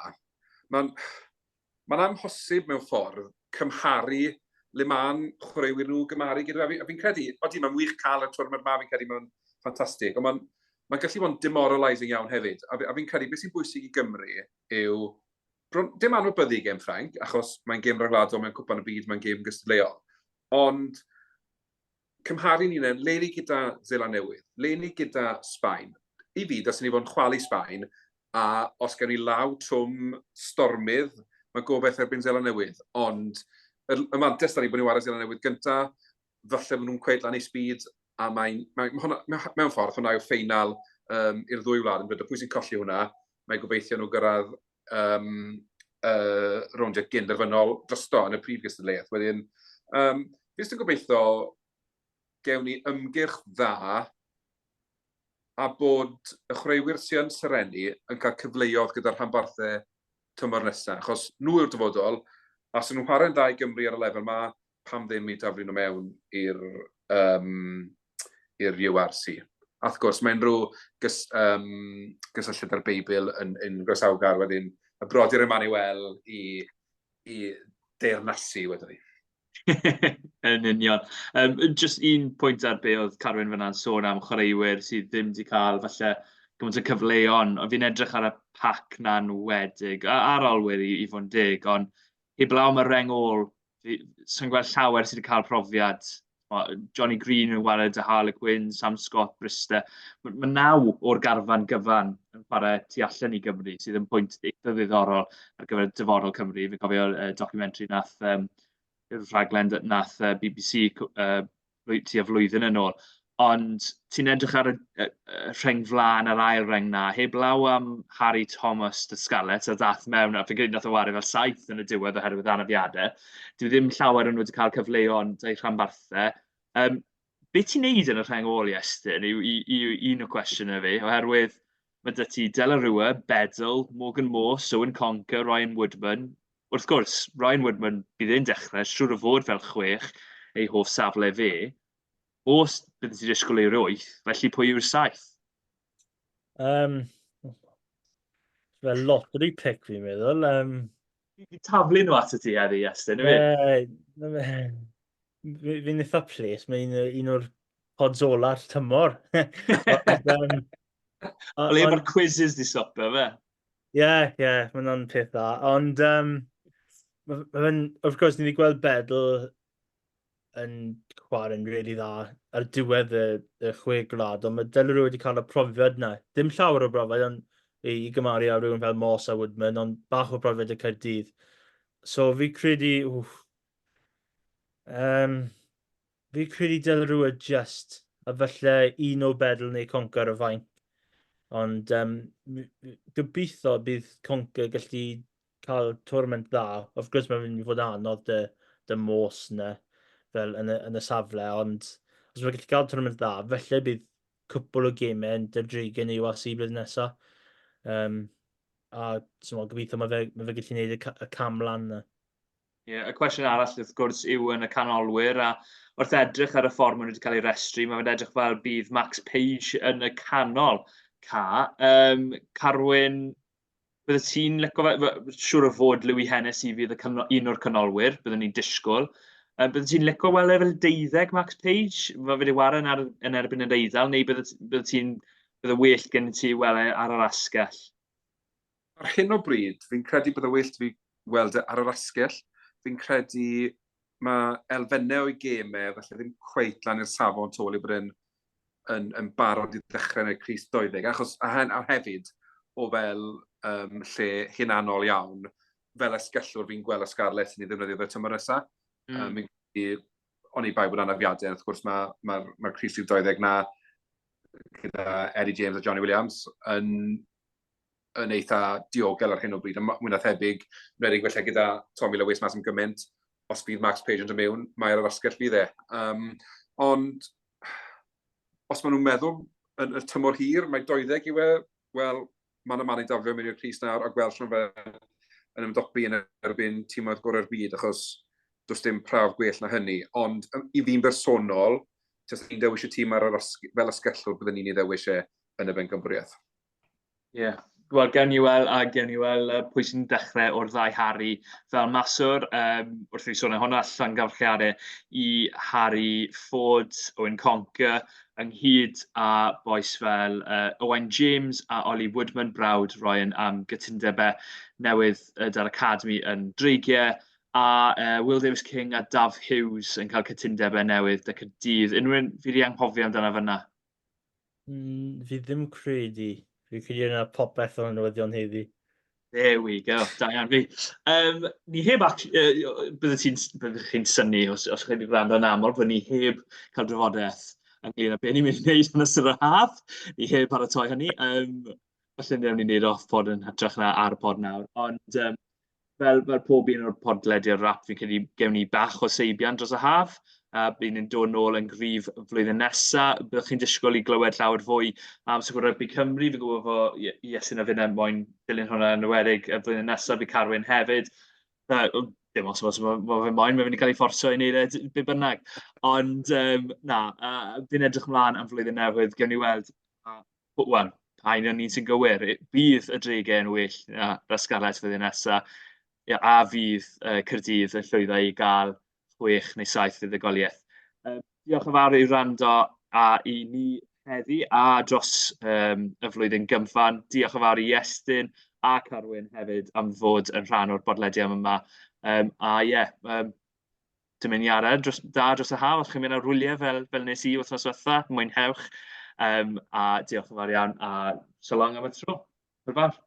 Mae'n amhosib mewn ffordd cymharu le mae'n chwaraewyr nhw gymaru gyda fi. A fi'n credu, mae'n wych cael y twrnament ma, fi'n credu mae'n ffantastig, ond mae'n gallu bod yn demoralising iawn hefyd. A fi'n credu beth sy'n bwysig i Gymru yw, dim anwybyddu gêm Ffrainc, achos mae'n gêm rhagladol, mae'n cwpan y byd, mae'n gêm gystadleuol. Ond cymharu'n un, le ni gyda Zeland Newydd, le ni gyda Sbaen. I fi, os ni fod yn chwalu Sbaen, a os gen ni law trwm stormydd, mae gobeith erbyn Zeland Newydd. Ond y mantes da ni bod ni'n wario Zeland Newydd gyntaf, falle bod nhw'n cweud lan ei sbyd, a mewn ffordd hwnna yw ffeinal i'r ddwy wlad yn bryd. Pwy sy'n colli hwnna, mae gobeithio nhw gyrraedd rowndiau gynderfynol drosto yn y prif gystadleuaeth. Wedyn, fi sy'n gobeithio gewn ni ymgyrch dda a bod y chwaraewyr sy'n syrenu yn cael cyfleoedd gyda'r rhanbarthau tymor nesaf. Achos nhw yw'r dyfodol, a os nhw'n chwarae'n dda i Gymru ar y lefel yma, pam ddim i daflu nhw mewn i'r URC. A wrth gwrs, mae unrhyw gysylltiad â'r Beibl yn groesawgar wedyn y brodyr Emmanuel i deyrnasu wedyn ni. Yn union. Just un pwynt ar be oedd Carwyn fyna'n sôn am chwaraewyr sydd ddim wedi cael falle gymaint o cyfleon, ond fi'n edrych ar y pac na'n wedig, a'r olwyr i fod yn deg, ond heblaw mae'r reng ôl, sy'n gweld llawer sydd wedi cael profiad. Johnny Green yn wared â Harlequin, Sam Scott, Brister. Mae 9 o'r garfan gyfan yn chwarae tu allan i Gymru, sydd yn pwynt eitha ddiddorol ar gyfer dyfodol Cymru. Fi'n cofio documentary nath rhaglen nath BBC tua flwyddyn yn ôl. Ond ti'n edrych ar y rheng flaen, yr ail reng na, heblaw am Harry Thomas dy Scarlett a dath mewn, a fi'n credu nath o wario fel 7 yn y diwedd oherwydd anafiadau. Dwi ddim llawer yn wedi cael cyfleon dau rhanbarthau. Be ti'n neud yn y rheng ôl Iestyn yw un o cwestiynau fi, oherwydd mae dy ti Delarua, Bedl, Morgan Morse, Owen Conker, Ryan Woodman. Wrth gwrs, Ryan Woodman bydd e'n dechrau, siŵr o fod fel 6 ei hoff safle fe. Os bydd ti'n disgwyl i'r 8, felly pwy yw'r 7? Fel lottery pick fi'n meddwl. Fi'n taflu nhw at y ti heddi, Iestyn, Fi'n eitha ples, mae un o'r pods ola'r tymor. O le mae'r quizzes di stopio, fe? Ie, mae'n o'n peth dda. Ond, wrth gwrs, ni wedi gweld Bedl yn chwarae'n really dda ar diwedd y 6 glad, ond mae Delarua wedi cael y profiad yna. Dim llawer o brofiad, ond i gymaru ar rhywun fel Morse a Woodman, ond bach o profiad y Caerdydd. So fi credu, Delarua just, a falle un o Bedl neu Conker y faint. Ond gobeithio bydd Conker gallu cael twrnament dda. Of gwrs mae'n mynd i fod anodd dy Morse yna fel yn y safle, ond os mae'n gallu cael twrnament dda, felly bydd cwpl o gemau yn Dreigiau neu asesu blwyddyn nesaf. A gobeithio mae fe gallu gwneud y cam lan yna. Y cwestiwn arall wrth gwrs yw yn y canolwyr, a wrth edrych ar y ffordd maen nhw wedi cael ei restru, mae'n edrych fel bydd Max Page yn y canol. Carwyn, bydde ti'n licio fe, siŵr o fod Louis Hennessy fydd un o'r canolwyr, byddwn ni'n disgwyl. Bydde ti'n licio weld lefel 12 Max Page? Fe wedi wario yn erbyn yr Eidal, neu bydde well gen ti weld ar yr asgell? Ar hyn o bryd, fi'n credu bydde well fi weld ar yr asgell. Fi'n credu mae elfennau o'i gemau, felly ddim cweit lan i'r safon tôl i bod yn barod i ddechrau yn y Cris 20, achos a hefyd o fel lle hunanol iawn, fel esgellwr fi'n gweld y Scarlett yn ei ddefnyddio y tymor nesaf. O'n i bai bod anafiadau, wrth gwrs mae'r Cris 20 na gyda Eddie James a Johnny Williams yn eitha diogel ar hyn o bryd, yn mwy na thebyg, redig felly gyda Tommy Lewis mas yn gymaint, os fydd Max Page yn dod mewn, mae'r asgell fydd e. Ond, os maen nhw'n meddwl yn y tymor hir, mae 12 yw e, wel, mae'n yma i dafio mewn i'r Cris nawr, a Gweilch fe yn ymdopi yn erbyn tîmoedd gorau'r byd, achos does dim prawf gwell na hynny. Ond i fi'n bersonol, os ni'n dewis y tîm fel asgellwr, byddwn ni'n ei ddewis yn y Bencampwriaeth. Ie. Wel, gen i weld pwy sy'n dechrau o'r ddau Harry fel maswr. Wrth i sôn hwnna allan gafrchiadau i Harry Ford, Owen Conker, ynghyd a boes fel Owen James a Ollie Woodman, brawd Ryan am gytundebau newydd dar Academy yn Dreigiau, a Will Davies King a Daf Hughes yn cael cytundebau newydd dy Caerdydd. Unrhyw fi wedi anghofio amdano fyna? Fi ddim credu. Fi credu yna popeth o'n newyddion heddi. There we go, da iawn fi. Ni heb, byddwch chi'n synnu os ydych chi'n gwrando yn aml, bod ni heb cael drafodaeth ynglyn â beth ni'n mynd i wneud yn ystod y haf. Ni heb paratoi hynny. Falle ni wneud i'r off-pod yn hytrach na ar y pod nawr. Ond fel pob un o'r podlediad rap, fi'n credu gewn ni bach o seibiant dros y haf. Bydd ni'n dod nôl yn gryf flwyddyn nesaf. Byddwch chi'n disgwyl i glywed llawer fwy am sgwr Rygbi Cymru. Fi'n gwybod fod Iestyn a fydd yn moyn dilyn hwnna yn ywedig y flwyddyn nesaf. Mae Carwyn hefyd. Dim os mae fe'n moyn, mae fe'n cael ei fforsio i wneud be bynnag. Ond fi'n edrych ymlaen am flwyddyn newydd. Gewn ni weld, wel, hain o'n ni'n sy'n gywir. Bydd y Dreigiau yn well na'r sgarlet flwyddyn nesaf. A fydd Caerdydd yn llwyddo i gael 6 neu 7 fuddugoliaeth. Diolch yn fawr i wrando a i ni heddi a dros y flwyddyn gymffan. Diolch yn fawr i Iestyn a Carwyn hefyd am fod yn rhan o'r bodlediad yma. Dymuniadau dros y haf, os chi'n mynd ar wyliau fel nes i wythnos diwetha, mwynhewch. A diolch yn fawr iawn a so long am y tro. Hwyl fawr.